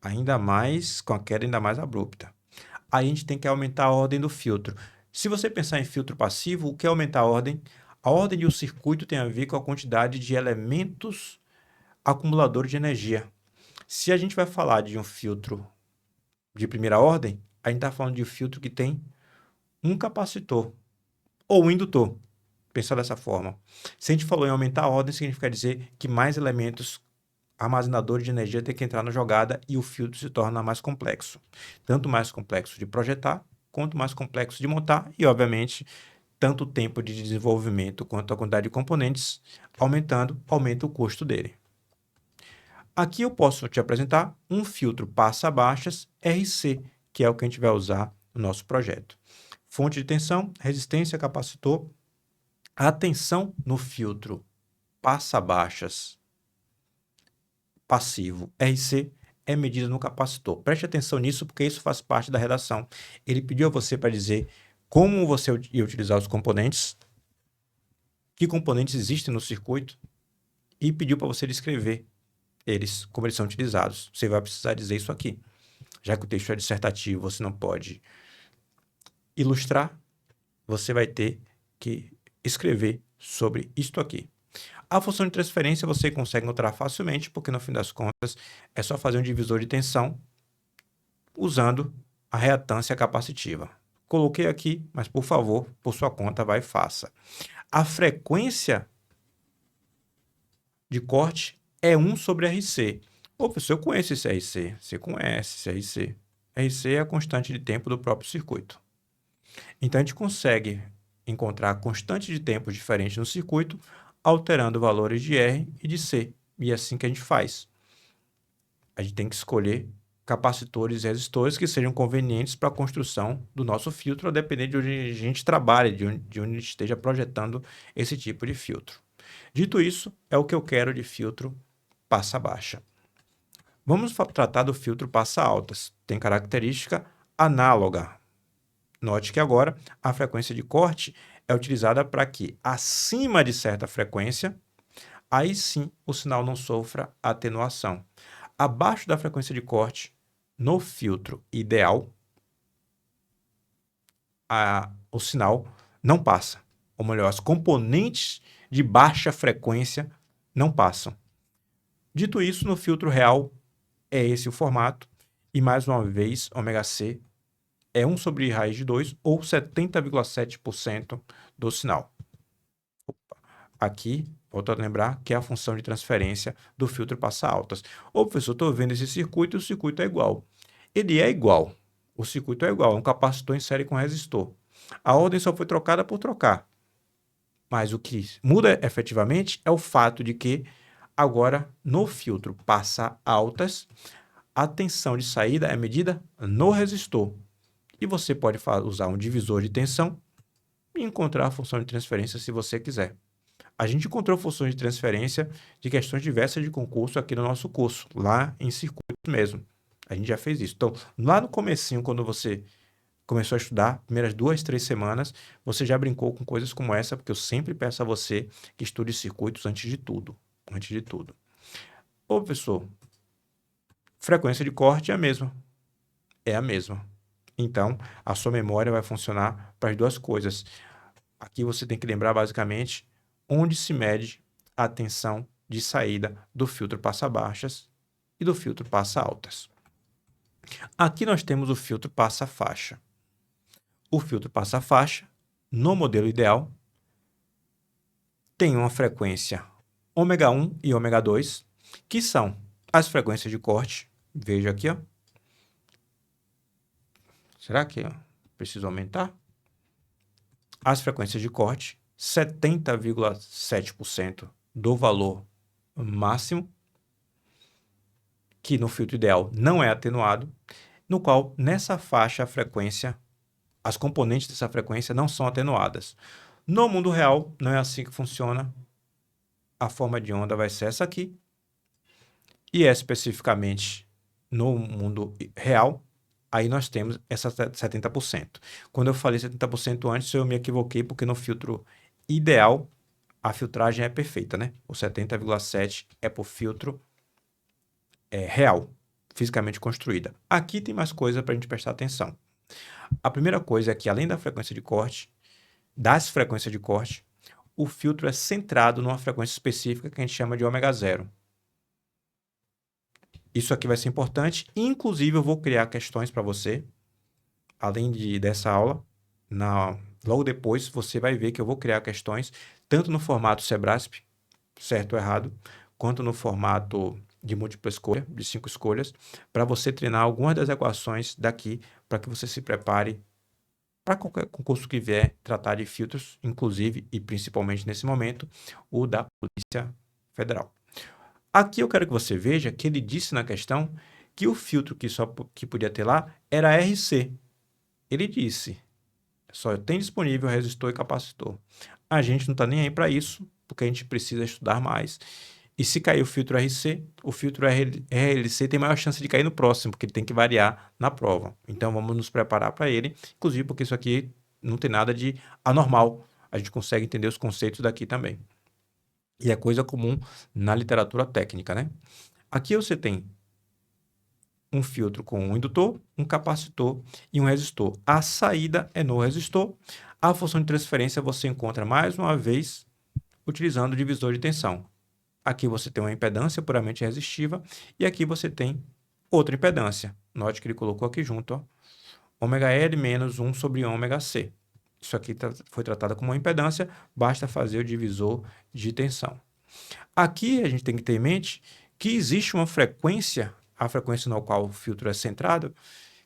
ainda mais, com a queda ainda mais abrupta. Aí a gente tem que aumentar a ordem do filtro. Se você pensar em filtro passivo, o que é aumentar a ordem? A ordem de um circuito tem a ver com a quantidade de elementos acumuladores de energia. Se a gente vai falar de um filtro de primeira ordem, a gente está falando de um filtro que tem um capacitor ou um indutor. Pensar dessa forma. Se a gente falou em aumentar a ordem, significa dizer que mais elementos armazenadores de energia têm que entrar na jogada e o filtro se torna mais complexo. Tanto mais complexo de projetar, quanto mais complexo de montar e, obviamente, tanto o tempo de desenvolvimento quanto a quantidade de componentes aumentando, aumenta o custo dele. Aqui eu posso te apresentar um filtro passa-baixas RC, que é o que a gente vai usar no nosso projeto. Fonte de tensão, resistência, capacitor. A tensão no filtro passa-baixas passivo RC é medida no capacitor. Preste atenção nisso, porque isso faz parte da redação. Ele pediu a você para dizer como você ia utilizar os componentes, que componentes existem no circuito, e pediu para você descrever eles, como eles são utilizados. Você vai precisar dizer isso aqui. Já que o texto é dissertativo, você não pode ilustrar, você vai ter que escrever sobre isto aqui. A função de transferência você consegue encontrar facilmente, porque no fim das contas é só fazer um divisor de tensão usando a reatância capacitiva. Coloquei aqui, mas por favor, por sua conta, vai e faça. A frequência de corte é 1 sobre RC. Ô, professor, eu conheço esse RC. Você conhece esse RC. RC é a constante de tempo do próprio circuito. Então, a gente consegue encontrar constantes de tempo diferentes no circuito, alterando valores de R e de C. E é assim que a gente faz. A gente tem que escolher capacitores e resistores que sejam convenientes para a construção do nosso filtro, a depender de onde a gente trabalhe, de onde a gente esteja projetando esse tipo de filtro. Dito isso, é o que eu quero de filtro passa-baixa. Vamos tratar do filtro passa-altas. Tem característica análoga. Note que agora a frequência de corte é utilizada para que, acima de certa frequência, aí sim o sinal não sofra atenuação. Abaixo da frequência de corte, no filtro ideal, o sinal não passa. Ou melhor, as componentes de baixa frequência não passam. Dito isso, no filtro real, é esse o formato. E mais uma vez, ômega-C é 1 sobre raiz de 2 ou 70,7% do sinal. Aqui, volto a lembrar que é a função de transferência do filtro passa altas. Ô, professor, estou vendo esse circuito e o circuito é igual. Ele é igual. O circuito é igual, é um capacitor em série com resistor. A ordem só foi trocada por trocar. Mas o que muda efetivamente é o fato de que agora no filtro passa altas, a tensão de saída é medida no resistor. E você pode usar um divisor de tensão e encontrar a função de transferência se você quiser. A gente encontrou funções de transferência de questões diversas de concurso aqui no nosso curso, lá em circuitos mesmo. A gente já fez isso. Então, lá no comecinho, quando você começou a estudar, primeiras 2, 3 semanas, você já brincou com coisas como essa, porque eu sempre peço a você que estude circuitos antes de tudo. Antes de tudo. Ô, professor, frequência de corte é a mesma. É a mesma. Então, a sua memória vai funcionar para as duas coisas. Aqui você tem que lembrar basicamente onde se mede a tensão de saída do filtro passa baixas e do filtro passa altas. Aqui nós temos o filtro passa faixa. O filtro passa faixa, no modelo ideal, tem uma frequência ômega 1 e ômega 2, que são as frequências de corte. Veja aqui, ó. Será que eu preciso aumentar? As frequências de corte, 70,7% do valor máximo, que no filtro ideal não é atenuado, no qual nessa faixa a frequência, as componentes dessa frequência não são atenuadas. No mundo real, não é assim que funciona. A forma de onda vai ser essa aqui, e especificamente no mundo real, aí nós temos essa 70%. Quando eu falei 70% antes, eu me equivoquei, porque no filtro ideal, a filtragem é perfeita, né? O 70,7% é por filtro real, fisicamente construída. Aqui tem mais coisa para a gente prestar atenção. A primeira coisa é que, além da frequência de corte, das frequências de corte, o filtro é centrado numa frequência específica que a gente chama de ômega 0. Isso aqui vai ser importante. Inclusive, eu vou criar questões para você, além dessa aula. Logo depois, você vai ver que eu vou criar questões, tanto no formato Sebrasp, certo ou errado, quanto no formato de múltipla escolha, de 5 escolhas, para você treinar algumas das equações daqui, para que você se prepare para qualquer concurso que vier tratar de filtros, inclusive e principalmente nesse momento, o da Polícia Federal. Aqui eu quero que você veja que ele disse na questão que o filtro que podia ter lá era RC. Ele disse, só tem disponível resistor e capacitor. A gente não está nem aí para isso, porque a gente precisa estudar mais. E se cair o filtro RC, o filtro RLC tem maior chance de cair no próximo, porque ele tem que variar na prova. Então vamos nos preparar para ele, inclusive porque isso aqui não tem nada de anormal. A gente consegue entender os conceitos daqui também. E é coisa comum na literatura técnica, né? Aqui você tem um filtro com um indutor, um capacitor e um resistor. A saída é no resistor. A função de transferência você encontra mais uma vez utilizando o divisor de tensão. Aqui você tem uma impedância puramente resistiva e aqui você tem outra impedância. Note que ele colocou aqui junto, ó, ômega L menos 1 sobre ômega C. Isso aqui foi tratado como uma impedância, basta fazer o divisor de tensão. Aqui a gente tem que ter em mente que existe uma frequência, a frequência na qual o filtro é centrado,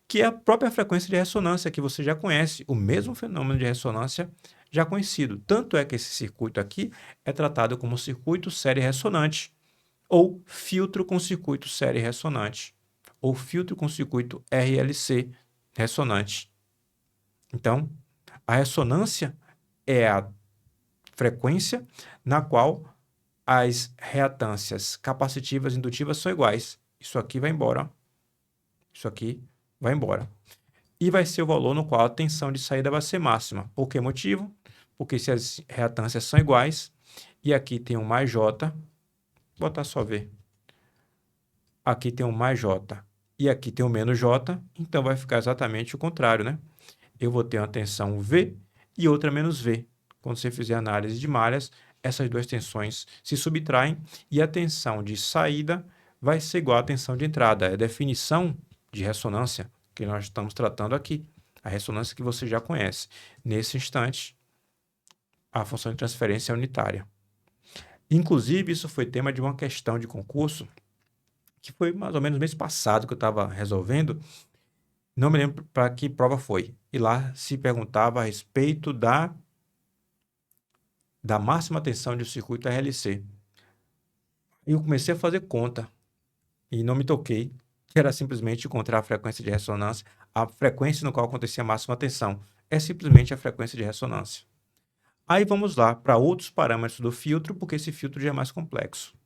que é a própria frequência de ressonância, que você já conhece, o mesmo fenômeno de ressonância já conhecido. Tanto é que esse circuito aqui é tratado como circuito série ressonante, ou filtro com circuito série ressonante, ou filtro com circuito RLC ressonante. Então, a ressonância é a frequência na qual as reatâncias capacitivas e indutivas são iguais. Isso aqui vai embora. Isso aqui vai embora. e vai ser o valor no qual a tensão de saída vai ser máxima. Por que motivo? Porque se as reatâncias são iguais, e aqui tem um mais J, vou botar só V. Aqui tem um mais J e aqui tem um menos J, então vai ficar exatamente o contrário, né? Eu vou ter uma tensão V e outra menos V. Quando você fizer análise de malhas, essas duas tensões se subtraem e a tensão de saída vai ser igual à tensão de entrada. É a definição de ressonância que nós estamos tratando aqui, a ressonância que você já conhece. Nesse instante, a função de transferência é unitária. Inclusive, isso foi tema de uma questão de concurso que foi mais ou menos no mês passado que eu estava resolvendo, não me lembro para que prova foi. E lá se perguntava a respeito da máxima tensão de um circuito RLC. E eu comecei a fazer conta e não me toquei, que era simplesmente encontrar a frequência de ressonância, a frequência no qual acontecia a máxima tensão. É simplesmente a frequência de ressonância. Aí vamos lá para outros parâmetros do filtro, porque esse filtro já é mais complexo.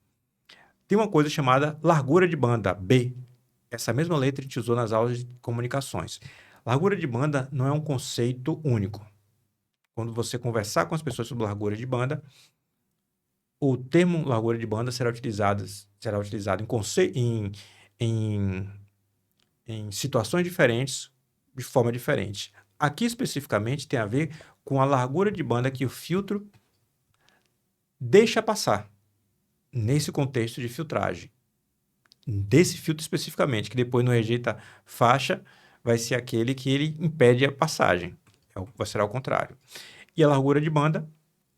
Tem uma coisa chamada largura de banda, B. Essa mesma letra a gente usou nas aulas de comunicações. Largura de banda não é um conceito único. Quando você conversar com as pessoas sobre largura de banda, o termo largura de banda será utilizado em situações diferentes, de forma diferente. Aqui especificamente tem a ver com a largura de banda que o filtro deixa passar, nesse contexto de filtragem. Desse filtro especificamente, que depois não rejeita faixa, vai ser aquele que ele impede a passagem. Será o contrário. E a largura de banda,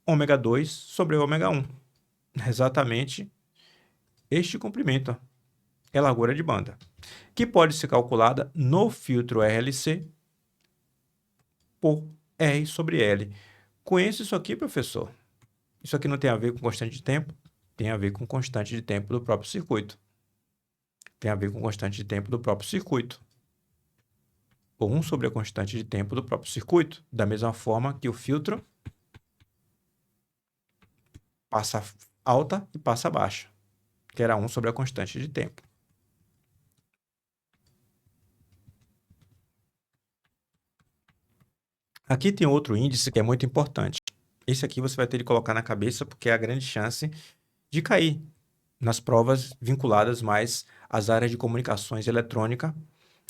ômega 2 sobre ômega 1. Exatamente este comprimento é a largura de banda, que pode ser calculada no filtro RLC por R sobre L. Conheço isso aqui, professor? Isso aqui não tem a ver com constante de tempo? Tem a ver com constante de tempo do próprio circuito. Tem a ver com constante de tempo do próprio circuito. Por 1 sobre a constante de tempo do próprio circuito. Da mesma forma que o filtro passa alta e passa baixa, que era 1 sobre a constante de tempo. Aqui tem outro índice que é muito importante. Esse aqui você vai ter de colocar na cabeça porque é a grande chance de cair nas provas vinculadas mais às áreas de comunicações e eletrônica.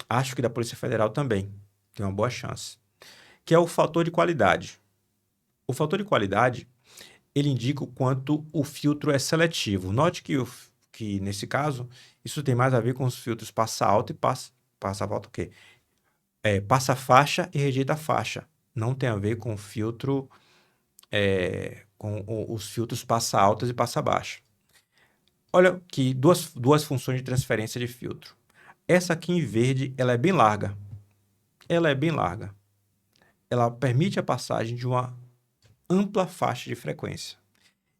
Acho que da Polícia Federal também. Tem uma boa chance. Que é o fator de qualidade. O fator de qualidade, ele indica o quanto o filtro é seletivo. Note que nesse caso, isso tem mais a ver com os filtros passa alta e passa alta o quê? Passa faixa e rejeita faixa. Não tem a ver com o filtro, os filtros passa altas e passa baixa. Olha aqui, duas funções de transferência de filtro. Essa aqui em verde, ela é bem larga. Ela é bem larga. Ela permite a passagem de uma ampla faixa de frequência.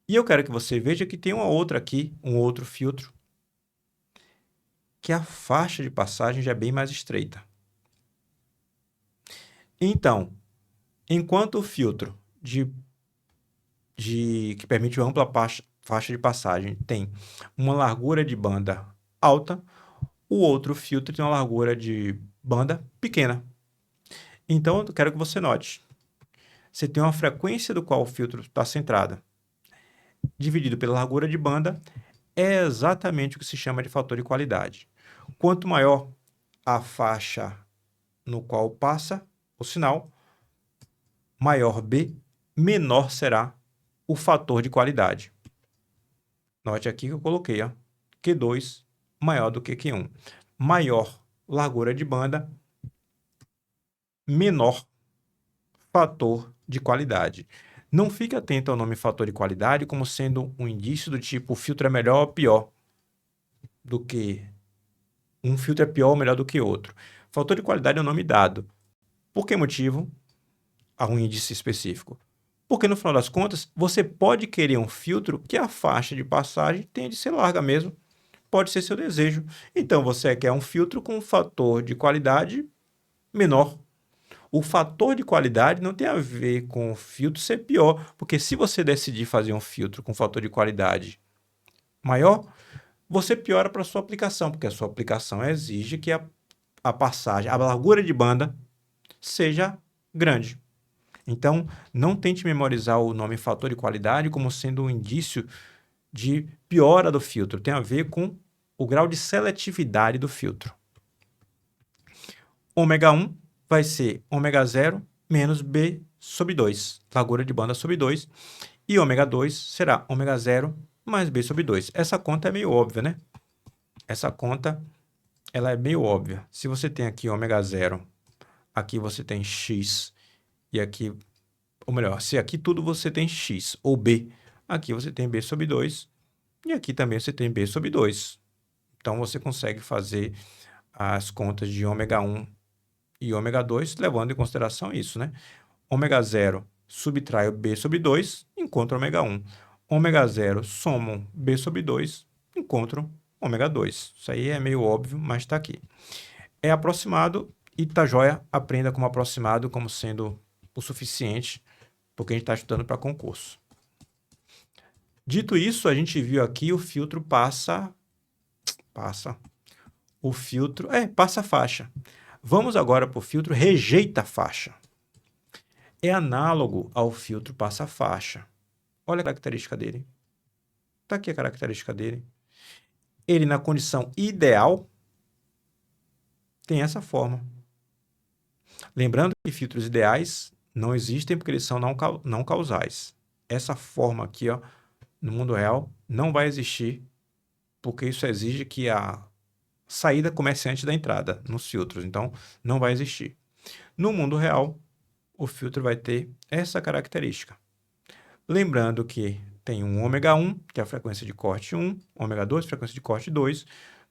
E eu quero que você veja que tem uma outra aqui, um outro filtro, que a faixa de passagem já é bem mais estreita. Então, enquanto o filtro que permite uma ampla faixa de passagem tem uma largura de banda alta, o outro filtro tem uma largura de banda pequena. Então, eu quero que você note. Você tem uma frequência do qual o filtro está centrada, dividido pela largura de banda, é exatamente o que se chama de fator de qualidade. Quanto maior a faixa no qual passa o sinal, maior B, menor será o fator de qualidade. Note aqui que eu coloquei, ó, Q2 maior do que Q1. Maior largura de banda, menor fator de qualidade. Não fique atento ao nome fator de qualidade como sendo um indício do tipo o filtro é melhor ou pior do que um filtro é pior ou melhor do que outro. Fator de qualidade é um nome dado. Por que motivo? Há um índice específico. Porque, no final das contas, você pode querer um filtro que a faixa de passagem tenha de ser larga mesmo. Pode ser seu desejo. Então, você quer um filtro com um fator de qualidade menor. O fator de qualidade não tem a ver com o filtro ser pior, porque se você decidir fazer um filtro com fator de qualidade maior, você piora para a sua aplicação, porque a sua aplicação exige que a passagem, a largura de banda seja grande. Então, não tente memorizar o nome fator de qualidade como sendo um indício de piora do filtro. Tem a ver com o grau de seletividade do filtro. Ômega 1 vai ser ômega 0 menos B sobre 2, largura de banda sobre 2. E ômega 2 será ômega 0 mais B sobre 2. Essa conta é meio óbvia, né? Essa conta ela é meio óbvia. Se você tem aqui ômega 0, aqui você tem X, e aqui, ou melhor, se aqui tudo você tem X ou B, aqui você tem B sobre 2, e aqui também você tem B sobre 2. Então, você consegue fazer as contas de ômega 1 e ômega 2, levando em consideração isso, né? Ômega 0 subtrai o B sobre 2, encontra ômega 1. Ômega 0 somam B sobre 2, encontram ômega 2. Isso aí é meio óbvio, mas está aqui. É aproximado e tá joia, aprenda como aproximado, como sendo o suficiente, porque a gente está estudando para concurso. Dito isso, a gente viu aqui o filtro passa faixa. Vamos agora para o filtro rejeita faixa. É análogo ao filtro passa faixa. Olha a característica dele. Está aqui a característica dele. Ele, na condição ideal, tem essa forma. Lembrando que filtros ideais não existem porque eles são não causais. Essa forma aqui, ó, no mundo real, não vai existir porque isso exige que a saída comece antes da entrada nos filtros. Então, não vai existir. No mundo real, o filtro vai ter essa característica. Lembrando que tem um ômega 1, que é a frequência de corte 1, ômega 2, frequência de corte 2,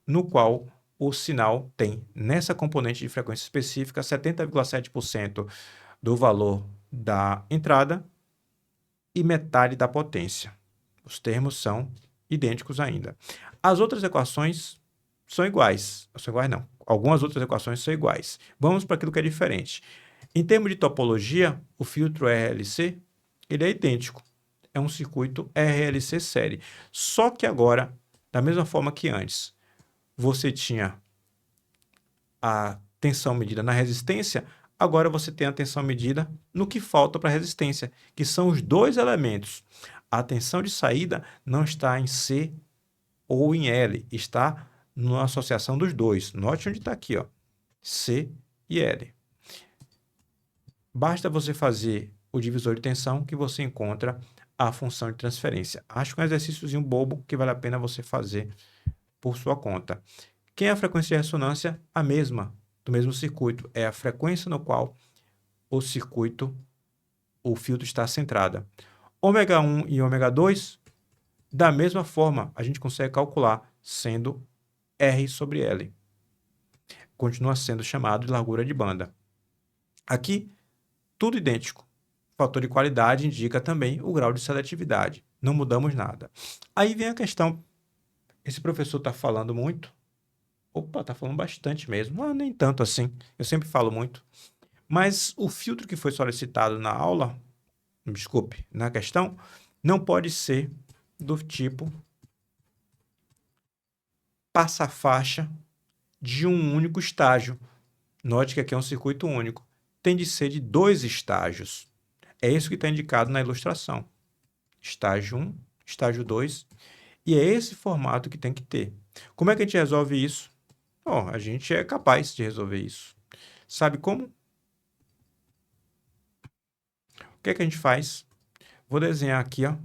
no qual o sinal tem, nessa componente de frequência específica, 70,7% do valor da entrada e metade da potência. Os termos são idênticos ainda. As outras equações são iguais. São iguais não. Algumas outras equações são iguais. Vamos para aquilo que é diferente. Em termos de topologia, o filtro RLC ele é idêntico. É um circuito RLC série. Só que agora, da mesma forma que antes, você tinha a tensão medida na resistência, agora você tem a tensão medida no que falta para a resistência, que são os dois elementos. A tensão de saída não está em C ou em L, está na associação dos dois. Note onde está aqui, ó, C e L. Basta você fazer o divisor de tensão que você encontra a função de transferência. Acho que é um exercíciozinho bobo que vale a pena você fazer por sua conta. Quem é a frequência de ressonância? A mesma, do mesmo circuito. É a frequência no qual o filtro está centrada. Ômega 1 e ômega 2, da mesma forma, a gente consegue calcular, sendo R sobre L. Continua sendo chamado de largura de banda. Aqui, tudo idêntico. O fator de qualidade indica também o grau de seletividade. Não mudamos nada. Aí vem a questão. Esse professor está falando muito? Opa, está falando bastante mesmo. Nem tanto assim. Eu sempre falo muito. Mas o filtro que foi solicitado na aula, desculpe, na questão, não pode ser do tipo passa-faixa de um único estágio. Note que aqui é um circuito único. Tem de ser de 2 estágios. É isso que está indicado na ilustração. Estágio 1, estágio 2. E é esse formato que tem que ter. Como é que a gente resolve isso? A gente é capaz de resolver isso. Sabe como? O que é que a gente faz? Vou desenhar aqui, ó.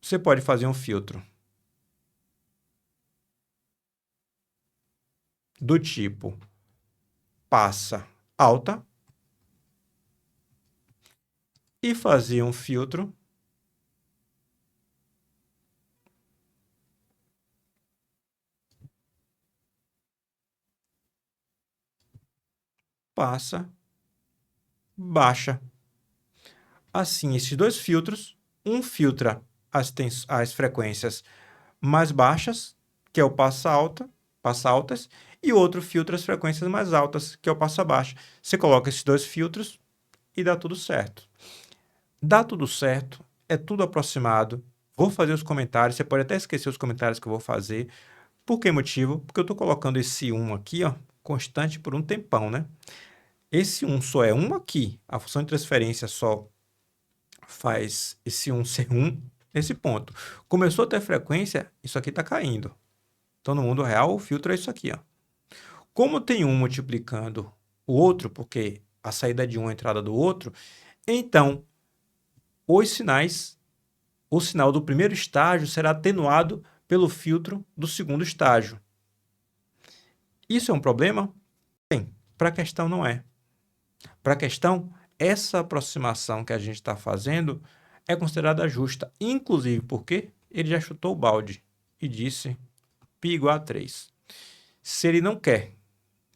Você pode fazer um filtro do tipo passa alta e fazer um filtro passa baixa. Assim, esses dois filtros, um filtra as frequências mais baixas, que é o passa altas, e o outro filtra as frequências mais altas, que é o passa baixa. Você coloca esses dois filtros e dá tudo certo. Dá tudo certo, é tudo aproximado. Vou fazer os comentários, você pode até esquecer os comentários que eu vou fazer. Por que motivo? Porque eu estou colocando esse 1 aqui, ó, constante por um tempão, né? Esse 1 só é 1 aqui. A função de transferência só faz esse 1 ser 1 nesse ponto. Começou a ter frequência, isso aqui está caindo. Então, no mundo real, o filtro é isso aqui, ó. Como tem um multiplicando o outro, porque a saída de um é a entrada do outro, então os sinais, o sinal do primeiro estágio será atenuado pelo filtro do segundo estágio. Isso é um problema? Bem, para a questão não é. Para a questão, essa aproximação que a gente está fazendo é considerada justa, inclusive porque ele já chutou o balde e disse π igual a 3. Se ele não quer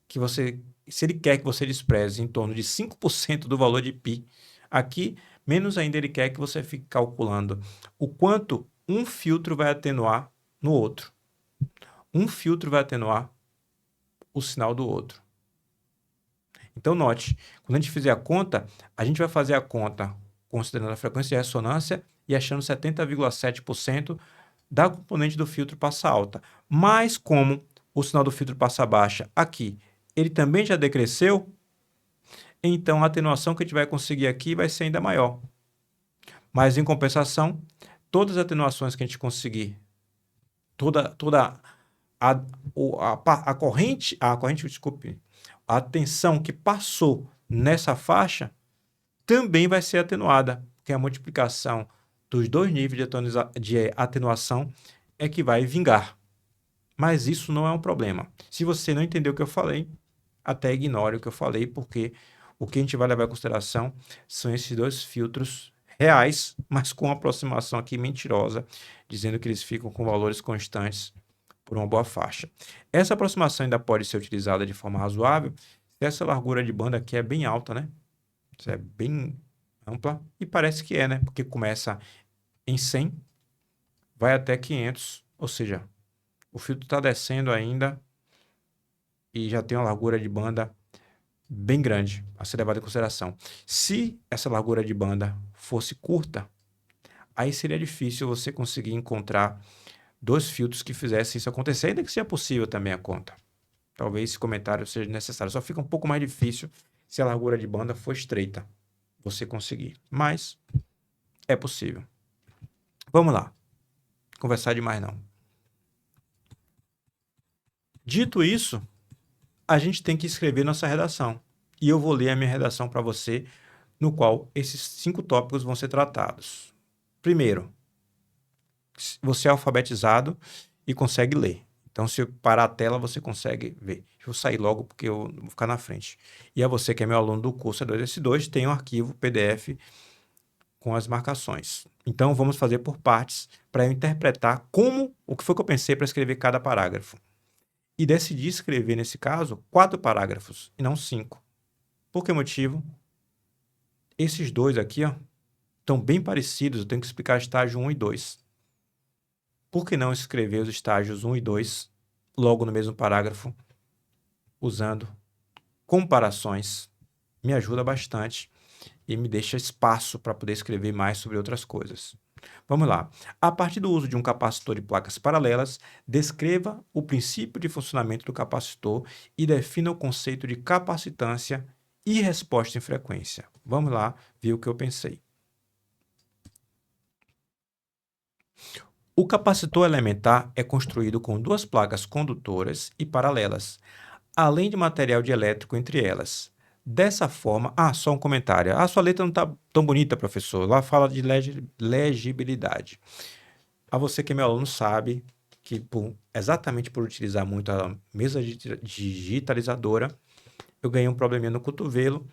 que você, se ele quer que você despreze em torno de 5% do valor de π aqui, menos ainda ele quer que você fique calculando o quanto um filtro vai atenuar no outro. Um filtro vai atenuar o sinal do outro. Então, note, quando a gente fizer a conta, a gente vai fazer a conta considerando a frequência de ressonância e achando 70,7% da componente do filtro passa alta. Mas como o sinal do filtro passa baixa aqui, ele também já decresceu, então a atenuação que a gente vai conseguir aqui vai ser ainda maior. Mas, em compensação, todas as atenuações que a gente conseguir, toda a corrente, desculpe, a tensão que passou nessa faixa também vai ser atenuada, porque a multiplicação dos dois níveis de atenuação é que vai vingar. Mas isso não é um problema. Se você não entendeu o que eu falei, até ignore o que eu falei, porque o que a gente vai levar em consideração são esses dois filtros reais, mas com aproximação aqui mentirosa, dizendo que eles ficam com valores constantes por uma boa faixa. Essa aproximação ainda pode ser utilizada de forma razoável se essa largura de banda aqui é bem alta, né? Isso é bem ampla e parece que é, né? Porque começa em 100, vai até 500, ou seja, o filtro está descendo ainda e já tem uma largura de banda bem grande a ser levada em consideração. Se essa largura de banda fosse curta, aí seria difícil você conseguir encontrar dois filtros que fizessem isso acontecer, ainda que seja possível também a conta. Talvez esse comentário seja necessário. Só fica um pouco mais difícil se a largura de banda for estreita, você conseguir. Mas é possível. Vamos lá. Conversar demais não. Dito isso, a gente tem que escrever nossa redação. E eu vou ler a minha redação para você, no qual esses 5 tópicos vão ser tratados. Primeiro, você é alfabetizado e consegue ler. Então, se eu parar a tela, você consegue ver. Eu vou sair logo porque eu vou ficar na frente. E a você que é meu aluno do curso E2S2, tem um arquivo PDF com as marcações. Então, vamos fazer por partes para eu interpretar o que foi que eu pensei para escrever cada parágrafo. E decidi escrever, nesse caso, 4 parágrafos e não 5. Por que motivo? Esses dois aqui, ó, estão bem parecidos, eu tenho que explicar estágio 1 e 2. Por que não escrever os estágios 1 e 2 logo no mesmo parágrafo, usando comparações? Me ajuda bastante e me deixa espaço para poder escrever mais sobre outras coisas. Vamos lá. A partir do uso de um capacitor e placas paralelas, descreva o princípio de funcionamento do capacitor e defina o conceito de capacitância e resposta em frequência. Vamos lá ver o que eu pensei. O capacitor elementar é construído com 2 placas condutoras e paralelas, além de material dielétrico entre elas. Dessa forma... só um comentário. Sua letra não está tão bonita, professor. Lá fala de legibilidade. A você que é meu aluno sabe que exatamente por utilizar muito a mesa digitalizadora, eu ganhei um probleminha no cotovelo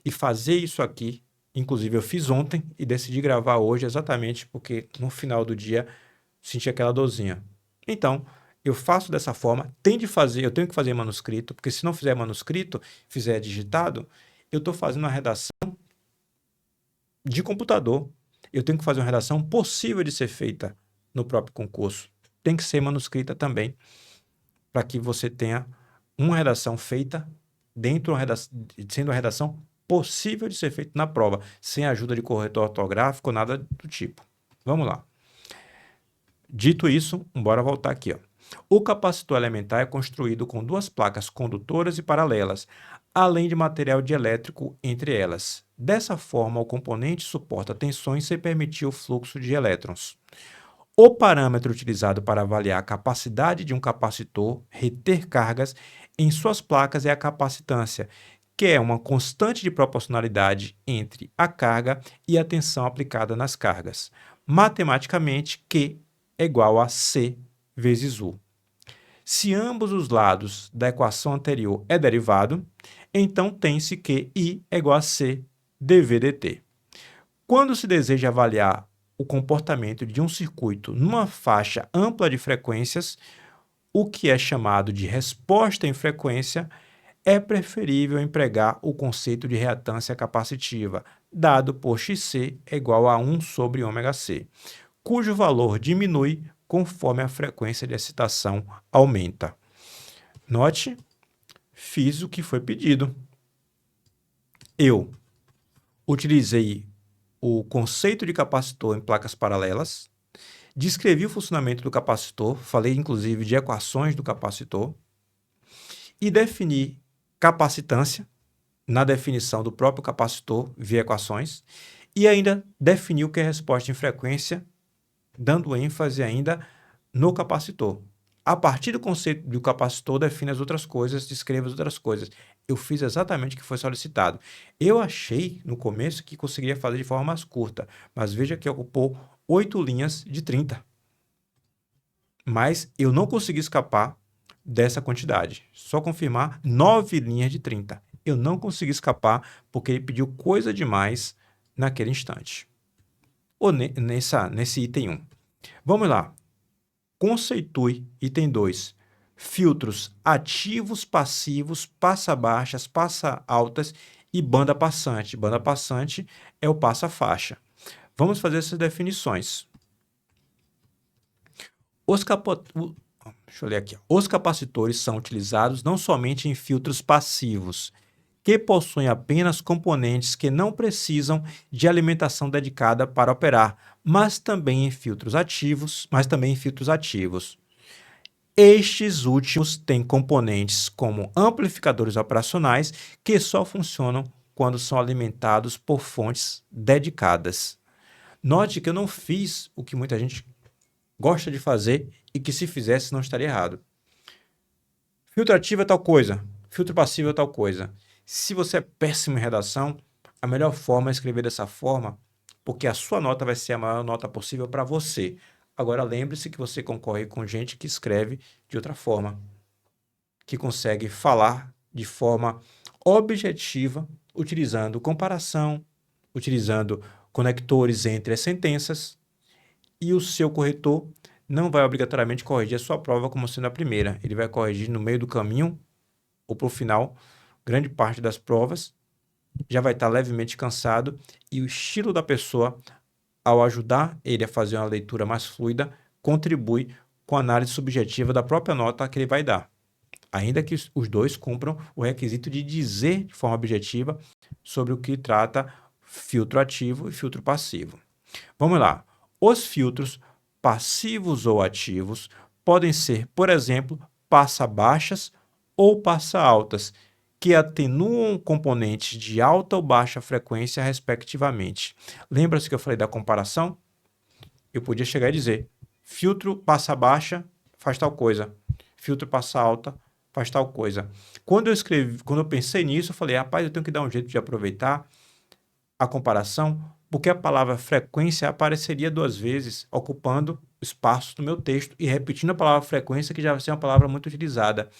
e fazer isso aqui, inclusive eu fiz ontem e decidi gravar hoje exatamente porque no final do dia senti aquela dorzinha. Então, eu faço dessa forma, eu tenho que fazer manuscrito, porque se não fizer manuscrito, fizer digitado, eu estou fazendo uma redação de computador. Eu tenho que fazer uma redação possível de ser feita no próprio concurso. Tem que ser manuscrita também, para que você tenha uma redação feita sendo uma redação possível de ser feita na prova, sem ajuda de corretor ortográfico, nada do tipo. Vamos lá. Dito isso, bora voltar aqui, ó. O capacitor elementar é construído com duas placas condutoras e paralelas, além de material dielétrico entre elas. Dessa forma, o componente suporta tensões sem permitir o fluxo de elétrons. O parâmetro utilizado para avaliar a capacidade de um capacitor reter cargas em suas placas é a capacitância, que é uma constante de proporcionalidade entre a carga e a tensão aplicada nas cargas. Matematicamente, Q é igual a C vezes U. Se ambos os lados da equação anterior é derivado, então tem-se que I é igual a C dV dt. Quando se deseja avaliar o comportamento de um circuito numa faixa ampla de frequências, o que é chamado de resposta em frequência, é preferível empregar o conceito de reatância capacitiva, dado por Xc é igual a 1 sobre ômega-c, cujo valor diminui conforme a frequência de excitação aumenta. Note, fiz o que foi pedido. Eu utilizei o conceito de capacitor em placas paralelas, descrevi o funcionamento do capacitor, falei inclusive de equações do capacitor, e defini capacitância na definição do próprio capacitor via equações, e ainda defini o que é resposta em frequência, dando ênfase ainda no capacitor. A partir do conceito do capacitor, define as outras coisas, descreva as outras coisas. Eu fiz exatamente o que foi solicitado. Eu achei, no começo, que conseguiria fazer de forma mais curta, mas veja que ocupou 8 linhas de 30. Mas eu não consegui escapar dessa quantidade. Só confirmar 9 linhas de 30. Eu não consegui escapar porque ele pediu coisa demais naquele instante. Ou nesse item 1. Vamos lá. Conceitue item 2. Filtros ativos, passivos, passa-baixas, passa-altas e banda passante. Banda passante é o passa-faixa. Vamos fazer essas definições. Deixa eu ler aqui. Os capacitores são utilizados não somente em filtros passivos, que possuem apenas componentes que não precisam de alimentação dedicada para operar, mas também em filtros ativos. Estes últimos têm componentes como amplificadores operacionais que só funcionam quando são alimentados por fontes dedicadas. Note que eu não fiz o que muita gente gosta de fazer e que se fizesse não estaria errado. Filtro ativo é tal coisa, filtro passivo é tal coisa. Se você é péssimo em redação, a melhor forma é escrever dessa forma, porque a sua nota vai ser a maior nota possível para você. Agora, lembre-se que você concorre com gente que escreve de outra forma, que consegue falar de forma objetiva, utilizando comparação, utilizando conectores entre as sentenças, e o seu corretor não vai obrigatoriamente corrigir a sua prova como sendo a primeira. Ele vai corrigir no meio do caminho ou para o final. Grande parte das provas já vai estar levemente cansado e o estilo da pessoa, ao ajudar ele a fazer uma leitura mais fluida, contribui com a análise subjetiva da própria nota que ele vai dar. Ainda que os dois cumpram o requisito de dizer de forma objetiva sobre o que trata filtro ativo e filtro passivo. Vamos lá. Os filtros passivos ou ativos podem ser, por exemplo, passa-baixas ou passa-altas, que atenuam componentes de alta ou baixa frequência, respectivamente. Lembra-se que eu falei da comparação? Eu podia chegar e dizer, filtro passa-baixa faz tal coisa, filtro passa-alta faz tal coisa. Quando eu pensei nisso, eu falei, rapaz, eu tenho que dar um jeito de aproveitar a comparação, porque a palavra frequência apareceria 2 vezes, ocupando espaço no meu texto e repetindo a palavra frequência, que já vai ser uma palavra muito utilizada.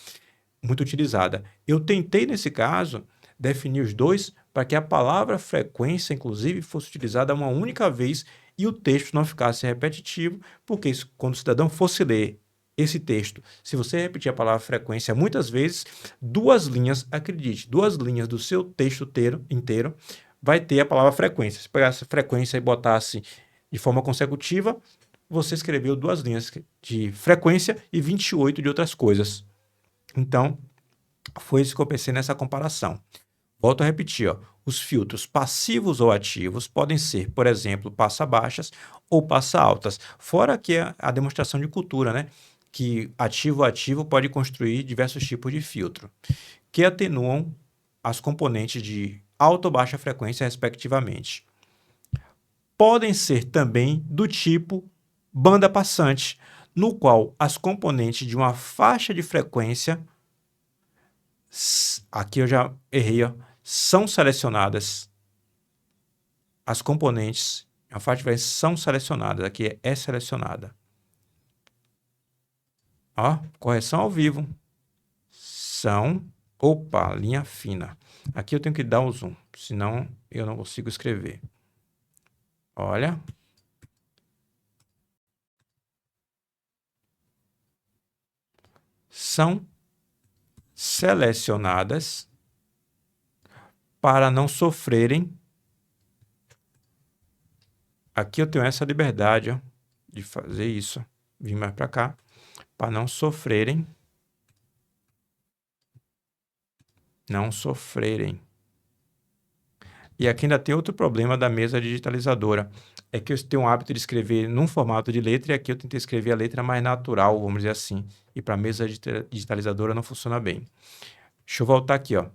Eu tentei, nesse caso, definir os dois para que a palavra frequência, inclusive, fosse utilizada uma única vez e o texto não ficasse repetitivo, porque quando o cidadão fosse ler esse texto, se você repetir a palavra frequência muitas vezes, 2 linhas, acredite, 2 linhas do seu texto inteiro vai ter a palavra frequência. Se pegasse frequência e botasse de forma consecutiva, você escreveu 2 linhas de frequência e 28 de outras coisas. Então, foi isso que eu pensei nessa comparação. Volto a repetir, os filtros passivos ou ativos podem ser, por exemplo, passa-baixas ou passa-altas. Fora que a demonstração de cultura, né? que ativo pode construir diversos tipos de filtro, que atenuam as componentes de alta ou baixa frequência, respectivamente. Podem ser também do tipo banda passante, no qual as componentes de uma faixa de frequência, aqui eu já errei, ó, são selecionadas. As componentes, a faixa de frequência são selecionadas, aqui é selecionada. Ó, correção ao vivo. Opa, linha fina. Aqui eu tenho que dar um zoom, senão eu não consigo escrever. Olha. São selecionadas para não sofrerem. Aqui eu tenho essa liberdade, ó, de fazer isso. Vim mais para cá. Para não sofrerem. Não sofrerem. E aqui ainda tem outro problema da mesa digitalizadora. É que eu tenho o hábito de escrever num formato de letra e aqui eu tentei escrever a letra mais natural, vamos dizer assim. E para a mesa digitalizadora não funciona bem. Deixa eu voltar aqui, ó.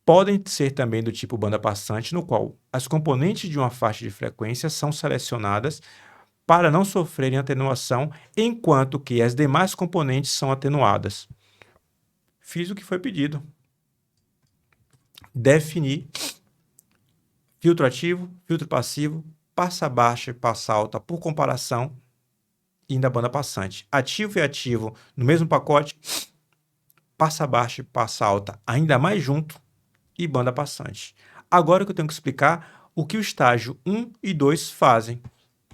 Podem ser também do tipo banda passante, no qual as componentes de uma faixa de frequência são selecionadas para não sofrerem atenuação, enquanto que as demais componentes são atenuadas. Fiz o que foi pedido. Definir filtro ativo, filtro passivo, passa baixa e passa alta por comparação e ainda banda passante. Ativo e ativo no mesmo pacote, passa baixa e passa alta ainda mais junto e banda passante. Agora que eu tenho que explicar o que o estágio 1 e 2 fazem.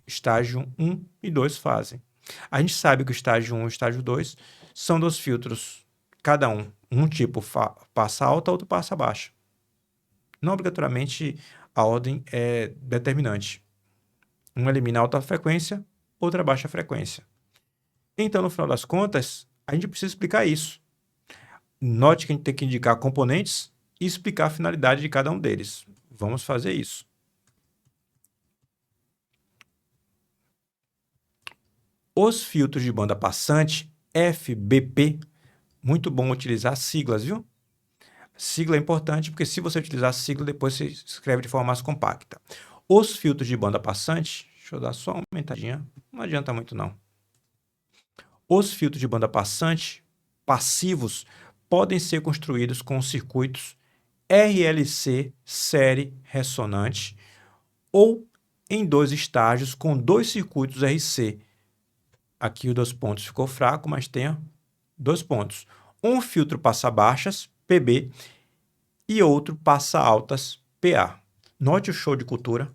Estágio 1 e 2 fazem. A gente sabe que o estágio 1 e o estágio 2 são dos filtros, cada um tipo passa alta, outro passa baixa. Não obrigatoriamente a ordem é determinante. Um elimina alta frequência, outra baixa frequência. Então, no final das contas, a gente precisa explicar isso. Note que a gente tem que indicar componentes e explicar a finalidade de cada um deles. Vamos fazer isso. Os filtros de banda passante, FBP, muito bom utilizar siglas, viu? Sigla é importante porque se você utilizar a sigla, depois você escreve de forma mais compacta. Os filtros de banda passante, deixa eu dar só uma aumentadinha, não adianta muito não. Os filtros de banda passante passivos podem ser construídos com circuitos RLC série ressonante ou em 2 estágios com 2 circuitos RC. Aqui o 2 pontos ficou fraco, mas tem 2 pontos. Um filtro passa baixas, PB, e outro passa altas, PA. Note o show de cultura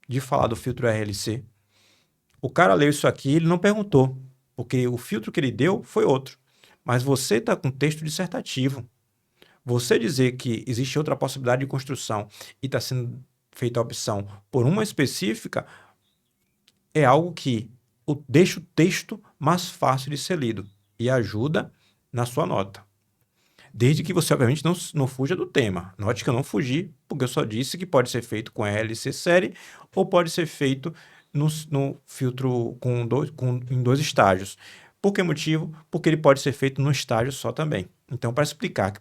de falar do filtro RLC. O cara leu isso aqui, ele não perguntou, porque o filtro que ele deu foi outro. Mas você está com texto dissertativo. Você dizer que existe outra possibilidade de construção e está sendo feita a opção por uma específica é algo que deixa o texto mais fácil de ser lido e ajuda na sua nota. Desde que você, obviamente, não fuja do tema. Note que eu não fugi, porque eu só disse que pode ser feito com RLC série ou pode ser feito no filtro em 2 estágios. Por que motivo? Porque ele pode ser feito num estágio só também. Então, para explicar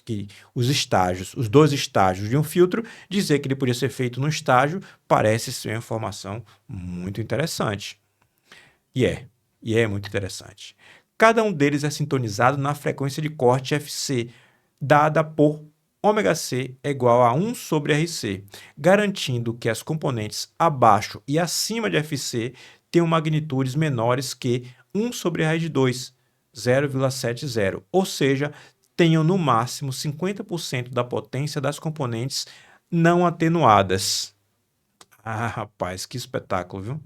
que os estágios, os 2 estágios de um filtro, dizer que ele podia ser feito num estágio parece ser uma informação muito interessante. E é muito interessante. Cada um deles é sintonizado na frequência de corte FC, dada por ômega-c é igual a 1 sobre RC, garantindo que as componentes abaixo e acima de FC tenham magnitudes menores que 1 sobre a raiz de 2, 0,70, ou seja, tenham no máximo 50% da potência das componentes não atenuadas. Ah, rapaz, que espetáculo, viu?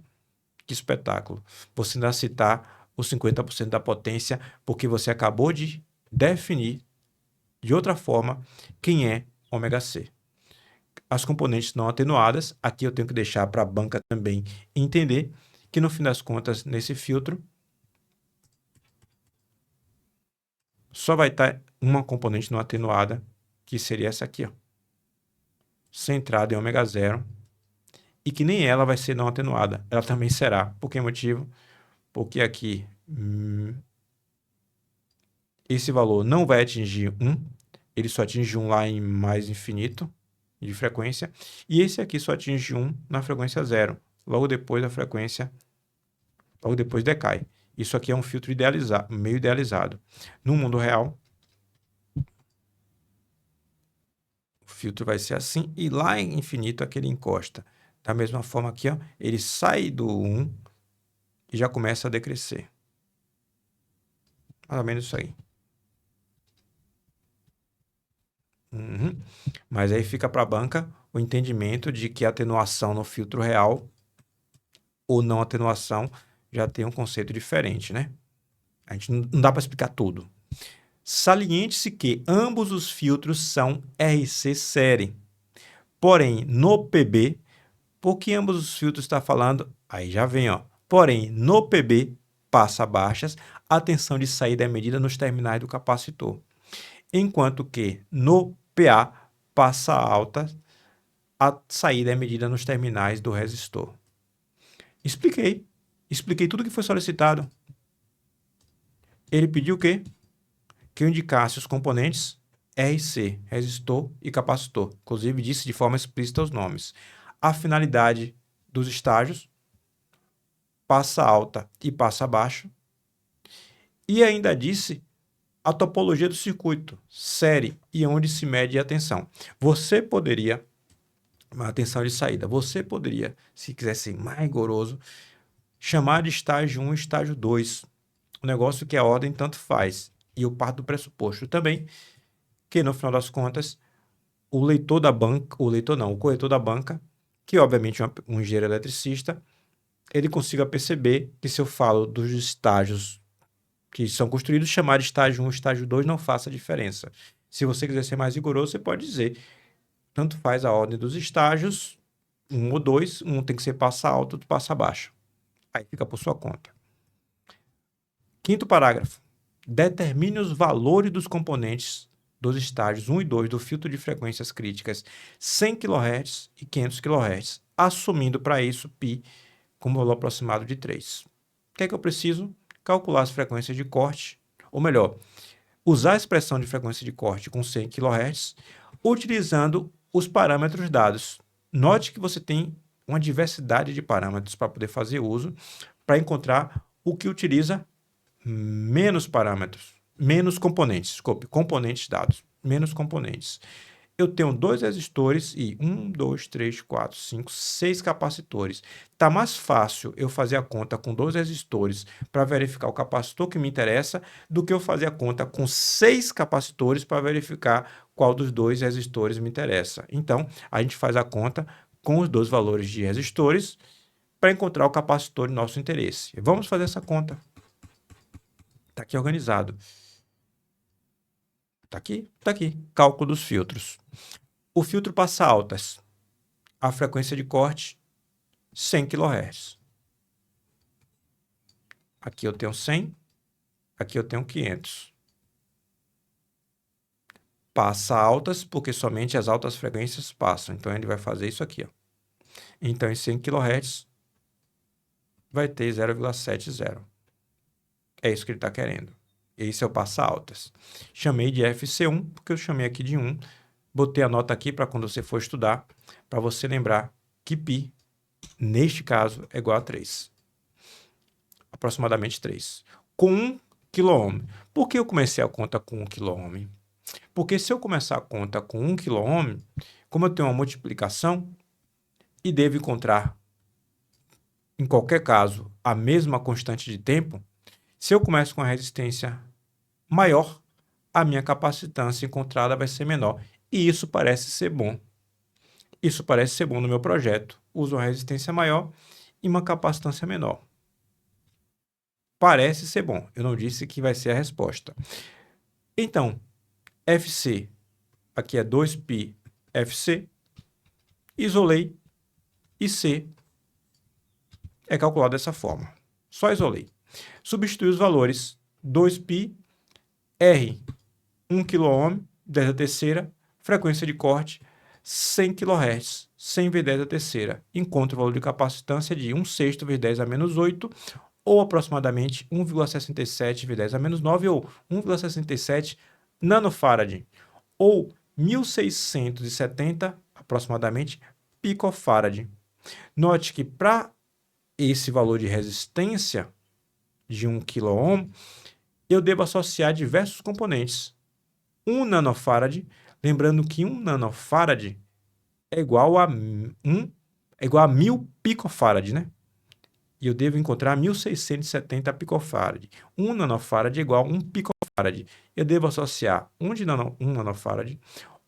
Que espetáculo. Você ainda citar os 50% da potência porque você acabou de definir de outra forma quem é ômega C. As componentes não atenuadas, aqui eu tenho que deixar para a banca também entender que no fim das contas, nesse filtro, só vai estar uma componente não atenuada, que seria essa aqui, ó, centrada em ômega 0, e que nem ela vai ser não atenuada, ela também será. Por que motivo? Porque aqui esse valor não vai atingir 1, ele só atinge 1 lá em mais infinito de frequência, e esse aqui só atinge 1 na frequência 0. Logo depois a frequência, logo depois decai. Isso aqui é um filtro meio idealizado. No mundo real, o filtro vai ser assim, e lá em infinito é que ele encosta. Da mesma forma aqui, ó, ele sai do 1 e já começa a decrescer. Mais ou menos isso aí. Uhum. Mas aí fica para a banca o entendimento de que a atenuação no filtro real ou não atenuação já tem um conceito diferente, né? A gente não dá para explicar tudo. Saliente-se que ambos os filtros são RC série. Porém, no PB, por que ambos os filtros está falando? Aí já vem, ó. Porém, no PB, passa baixas, a tensão de saída é medida nos terminais do capacitor. Enquanto que no PA, passa alta, a saída é medida nos terminais do resistor. Expliquei tudo que foi solicitado. Ele pediu o quê? Que eu indicasse os componentes RC, resistor e capacitor. Inclusive, disse de forma explícita os nomes. A finalidade dos estágios, passa alta e passa baixa. E ainda disse a topologia do circuito, série e onde se mede a tensão. Você poderia, a tensão de saída, você poderia, se quiser ser mais rigoroso, chamar de estágio 1 e estágio 2. Um negócio que a ordem tanto faz. E eu parto do pressuposto também que, no final das contas, o leitor da banca, o corretor da banca, que obviamente é um engenheiro eletricista, ele consiga perceber que se eu falo dos estágios que são construídos, chamar de estágio 1 e estágio 2 não faça diferença. Se você quiser ser mais rigoroso, você pode dizer, tanto faz a ordem dos estágios, 1 ou 2, um tem que ser passa alto, outro passa baixo. Aí fica por sua conta. Quinto parágrafo. Determine os valores dos componentes dos estágios 1 e 2 do filtro de frequências críticas 100 kHz e 500 kHz, assumindo para isso π como valor aproximado de 3. O que é que eu preciso? Calcular as frequências de corte, ou melhor, usar a expressão de frequência de corte com 100 kHz, utilizando os parâmetros dados. Note que você tem uma diversidade de parâmetros para poder fazer uso, para encontrar o que utiliza menos parâmetros, menos componentes, desculpe, componentes dados, menos componentes. Eu tenho 2 resistores e 1, 2, 3, 4, 5, 6 capacitores. Está mais fácil eu fazer a conta com 2 resistores para verificar o capacitor que me interessa do que eu fazer a conta com 6 capacitores para verificar qual dos 2 resistores me interessa. Então, a gente faz a conta com os 2 valores de resistores para encontrar o capacitor de nosso interesse. Vamos fazer essa conta. Está aqui organizado. Está aqui? Está aqui. Cálculo dos filtros. O filtro passa altas. A frequência de corte, 100 kHz. Aqui eu tenho 100. Aqui eu tenho 500. Passa altas, porque somente as altas frequências passam. Então, ele vai fazer isso aqui. Ó. Então, em 100 kHz, vai ter 0,70. É isso que ele está querendo. Esse é o passa altas. Chamei de FC1, porque eu chamei aqui de 1. Botei a nota aqui para quando você for estudar, para você lembrar que π, neste caso, é igual a 3. Aproximadamente 3. Com 1 kΩ. Por que eu comecei a conta com 1 kΩ? Porque se eu começar a conta com 1 kΩ, como eu tenho uma multiplicação e devo encontrar, em qualquer caso, a mesma constante de tempo, se eu começo com a resistência maior, a minha capacitância encontrada vai ser menor. E isso parece ser bom. Isso parece ser bom no meu projeto. Uso uma resistência maior e uma capacitância menor. Parece ser bom. Eu não disse que vai ser a resposta. Então, FC, aqui é 2π FC, isolei, e C é calculado dessa forma. Só isolei. Substitui os valores 2π, R, 1 kΩ, 10 a terceira, frequência de corte, 100 kHz, 100 vezes 10 a terceira. Encontro o valor de capacitância de 1/6 vezes 10 a menos 8, ou aproximadamente 1,67 vezes 10 a menos 9, ou 1,67 nanofarad, ou 1.670, aproximadamente, picofarad. Note que para esse valor de resistência de 1 kΩ, eu devo associar diversos componentes. 1 nanofarad, lembrando que 1 nanofarad é igual a 1.000 picofarad, né? E eu devo encontrar 1.670 picofarad. 1 nanofarad é igual a 1 picofarad. Eu devo associar um de 1 nanofarad,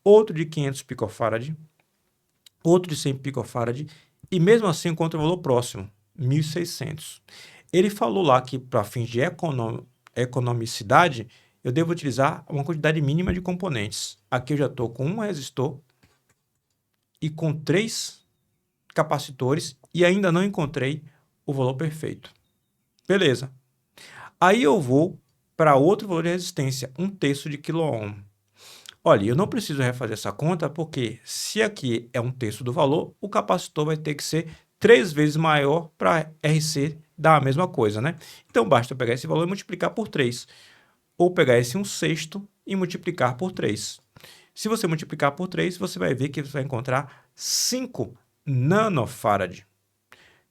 outro de 500 picofarad, outro de 100 picofarad, e mesmo assim encontro o valor próximo, 1.600. Ele falou lá que, para fins de economicidade, eu devo utilizar uma quantidade mínima de componentes. Aqui eu já estou com um resistor e com 3 capacitores e ainda não encontrei o valor perfeito. Beleza. Aí eu vou para outro valor de resistência, 1/3 de quiloohm. Olha, eu não preciso refazer essa conta porque se aqui é 1/3 do valor, o capacitor vai ter que ser 3 vezes maior para RC dar a mesma coisa, né? Então basta eu pegar esse valor e multiplicar por 3. Ou pegar esse 1/6 e multiplicar por 3. Se você multiplicar por 3, você vai ver que você vai encontrar 5 nanofarad.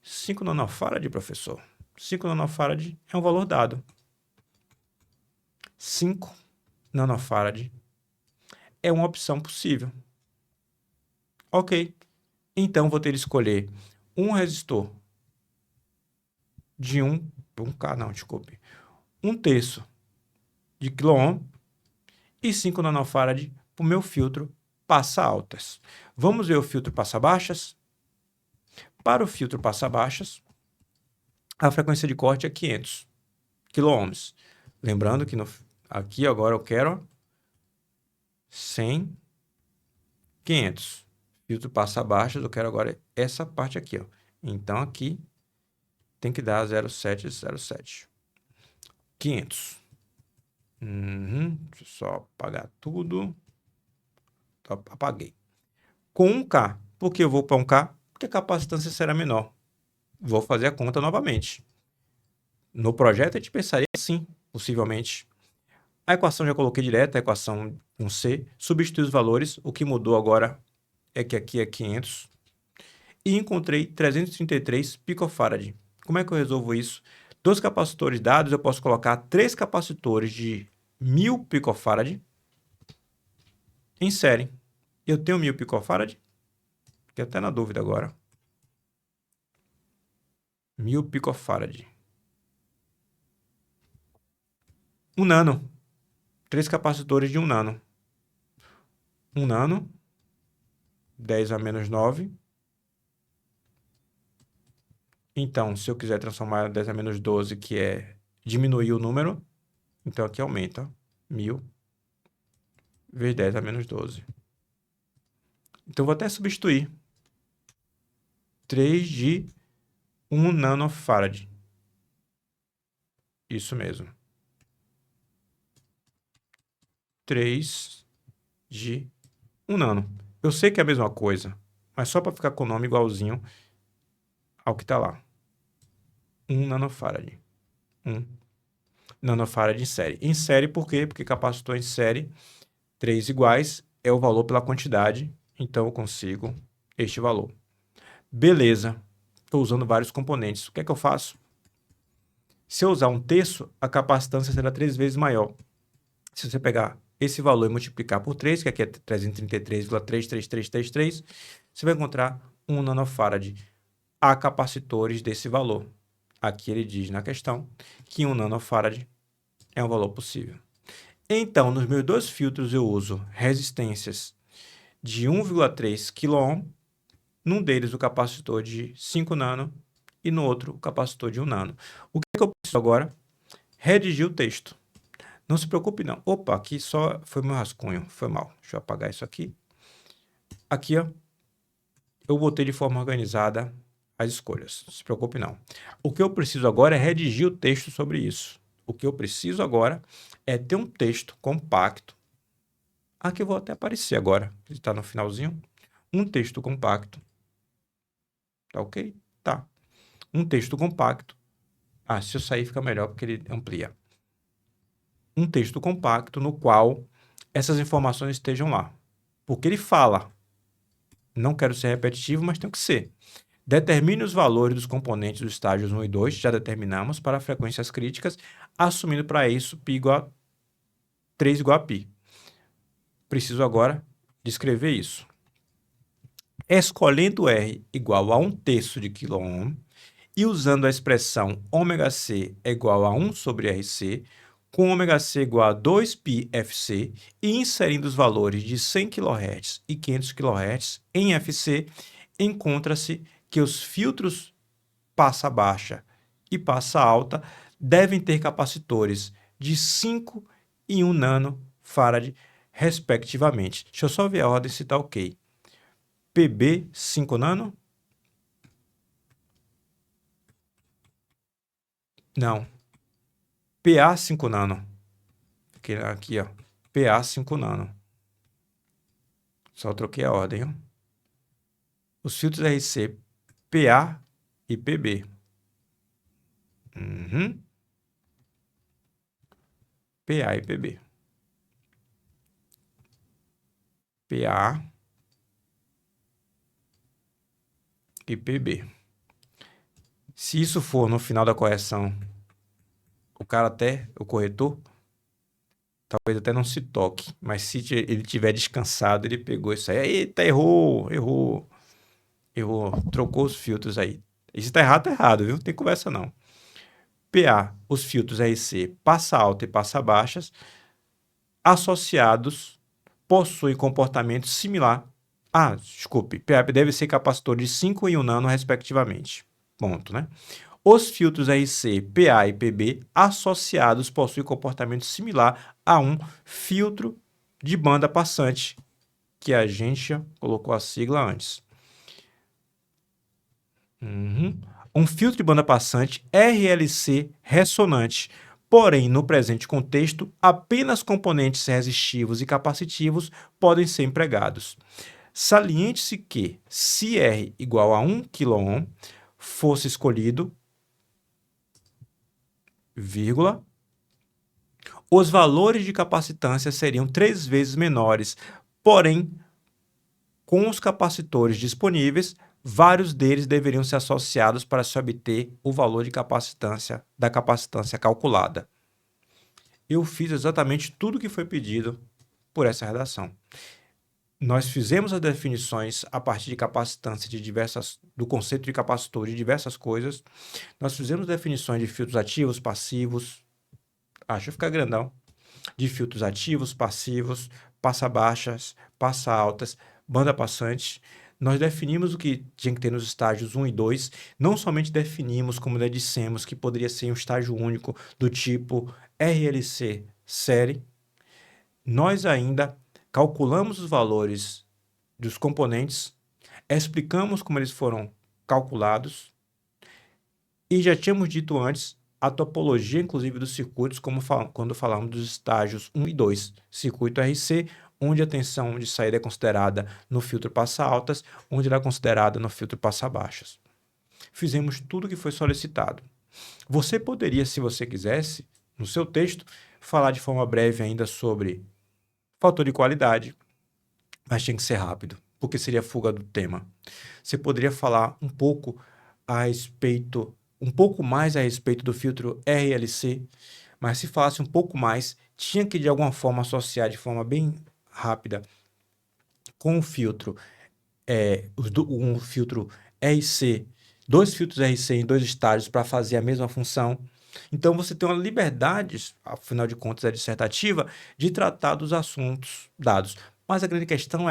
5 nanofarad, professor? 5 nanofarad é um valor dado. 5 nanofarad é uma opção possível. Ok. Então, vou ter que escolher um resistor de 1/3 de quiloohm e 5 nanofarad para o meu filtro passa altas. Vamos ver o filtro passa baixas? Para o filtro passa baixas, a frequência de corte é 500 quiloohms. Lembrando que aqui agora eu quero 100, 500. Filtro passa baixas, eu quero agora essa parte aqui, ó. Então aqui tem que dar 0,707. 500. Deixa eu só apagar tudo. Apaguei. Com 1K. Por que eu vou para 1K? Porque a capacitância será menor. Vou fazer a conta novamente. No projeto a gente pensaria assim, possivelmente. A equação já coloquei direto, a equação com C. Substitui os valores. O que mudou agora é que aqui é 500. E encontrei 333 picofarad. Como é que eu resolvo isso? 2 capacitores dados, eu posso colocar 3 capacitores de 1.000 picofarad em série. Eu tenho 1.000 picofarad? Fiquei até na dúvida agora. 1.000 picofarad. 1 nano. 3 capacitores de 1 nano. 1 nano. 10 a menos 9. Então, se eu quiser transformar 10 a menos 12, que é diminuir o número, então aqui aumenta. 1.000 vezes 10 a menos 12. Então, vou até substituir. 3 de 1 nanofarad. Isso mesmo. 3 de 1 nano. Eu sei que é a mesma coisa, mas só para ficar com o nome igualzinho ao que está lá. 1 nanofarad. 1 nanofarad em série. Em série por quê? Porque capacitor em série, 3 iguais, é o valor pela quantidade, então eu consigo este valor. Beleza. Estou usando vários componentes. O que é que eu faço? Se eu usar 1/3, a capacitância será 3 vezes maior. Se você pegar esse valor e multiplicar por 3, que aqui é 333,33333, você vai encontrar 1 nanofarad. Há capacitores desse valor. Aqui ele diz na questão que 1 nanofarad é um valor possível. Então, nos meus dois filtros eu uso resistências de 1,3 kΩ, num deles o capacitor de 5 nano e no outro o capacitor de 1 nano. O que é que eu preciso agora? Redigir o texto. Não se preocupe não. Opa, aqui só foi meu rascunho, foi mal. Deixa eu apagar isso aqui. Aqui, ó, eu botei de forma organizada as escolhas. Não se preocupe não. O que eu preciso agora é redigir o texto sobre isso. O que eu preciso agora é ter um texto compacto. Aqui eu vou até aparecer agora. Ele está no finalzinho. Um texto compacto. Tá ok? Tá. Um texto compacto Se eu sair fica melhor porque ele amplia. Um texto compacto no qual essas informações estejam lá. Porque ele fala, não quero ser repetitivo, mas tem que ser. Determine os valores dos componentes dos estágios 1 e 2, já determinamos, para frequências críticas, assumindo para isso π igual a 3 igual a π. Preciso agora descrever isso. Escolhendo R igual a 1/3 de quiloohm e usando a expressão ômega-c é igual a 1 sobre RC, com ômega-c igual a 2πfc e inserindo os valores de 100 kHz e 500 kHz em FC, encontra-se que os filtros passa baixa e passa alta devem ter capacitores de 5 e 1 nanofarad, respectivamente. Deixa eu só ver a ordem se está ok. PB 5 nano? Não. PA 5 nano. Aqui, ó. PA 5 nano. Só troquei a ordem, ó. Os filtros RC, PA e PB. PA e PB. PA e PB. Se isso for no final da correção, o corretor, talvez até não se toque, mas se ele tiver descansado, ele pegou isso aí. Eita, errou, trocou os filtros aí. E se tá errado, viu? Não tem conversa não. PA, os filtros RC passa alta e passa baixas, associados, possuem comportamento similar. Desculpe, PA deve ser capacitor de 5 e 1 nano, respectivamente. Ponto, né? Os filtros RC, PA e PB associados possuem comportamento similar a um filtro de banda passante, que a gente colocou a sigla antes. Um filtro de banda passante RLC ressonante. Porém, no presente contexto, apenas componentes resistivos e capacitivos podem ser empregados. Saliente-se que, se R igual a 1 kΩ fosse escolhido, vírgula, os valores de capacitância seriam 3 vezes menores, porém, com os capacitores disponíveis, vários deles deveriam ser associados para se obter o valor de capacitância da capacitância calculada. Eu fiz exatamente tudo o que foi pedido por essa redação. Nós fizemos as definições a partir de capacitância do conceito de capacitor de diversas coisas. Nós fizemos definições de filtros ativos, passivos. Deixa eu ficar grandão. De filtros ativos, passivos, passa baixas, passa altas, banda passante. Nós definimos o que tinha que ter nos estágios 1 e 2. Não somente definimos, como já dissemos, que poderia ser um estágio único do tipo RLC série. Nós ainda calculamos os valores dos componentes, explicamos como eles foram calculados e já tínhamos dito antes a topologia, inclusive, dos circuitos, quando falamos dos estágios 1 e 2. Circuito RC, onde a tensão de saída é considerada no filtro passa-altas, onde ela é considerada no filtro passa-baixas. Fizemos tudo o que foi solicitado. Você poderia, se você quisesse, no seu texto, falar de forma breve ainda sobre fator de qualidade, mas tinha que ser rápido, porque seria fuga do tema. Você poderia falar um pouco mais a respeito do filtro RLC, mas se falasse um pouco mais, tinha que de alguma forma associar de forma bem rápida com o filtro, um filtro RC, 2 filtros RC em 2 estágios para fazer a mesma função. Então, você tem uma liberdade, afinal de contas é dissertativa, de tratar dos assuntos dados. Mas a grande questão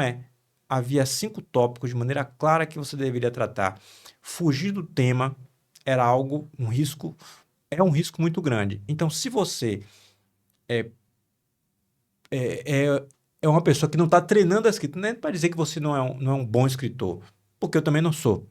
havia 5 tópicos de maneira clara que você deveria tratar. Fugir do tema era um risco muito grande. Então, se você é uma pessoa que não está treinando a escrita, não é para dizer que você não é um bom escritor, porque eu também não sou.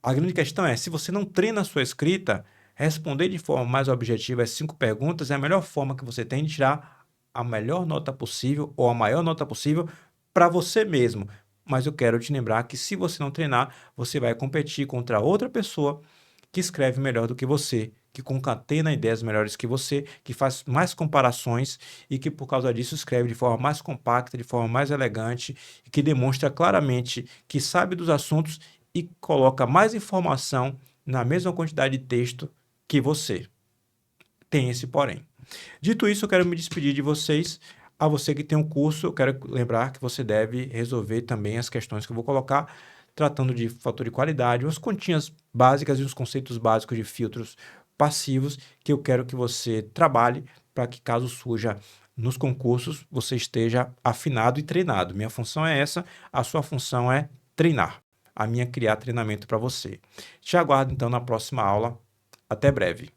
A grande questão se você não treina a sua escrita, responder de forma mais objetiva as 5 perguntas é a melhor forma que você tem de tirar a melhor nota possível ou a maior nota possível para você mesmo. Mas eu quero te lembrar que se você não treinar, você vai competir contra outra pessoa que escreve melhor do que você, que concatena ideias melhores que você, que faz mais comparações e que, por causa disso, escreve de forma mais compacta, de forma mais elegante e que demonstra claramente que sabe dos assuntos e coloca mais informação na mesma quantidade de texto que você. Tem esse porém. Dito isso, eu quero me despedir de vocês. A você que tem um curso, eu quero lembrar que você deve resolver também as questões que eu vou colocar, tratando de fator de qualidade, umas continhas básicas e os conceitos básicos de filtros passivos que eu quero que você trabalhe para que, caso surja nos concursos, você esteja afinado e treinado. Minha função é essa, a sua função é treinar. A minha é criar treinamento para você. Te aguardo então na próxima aula. Até breve.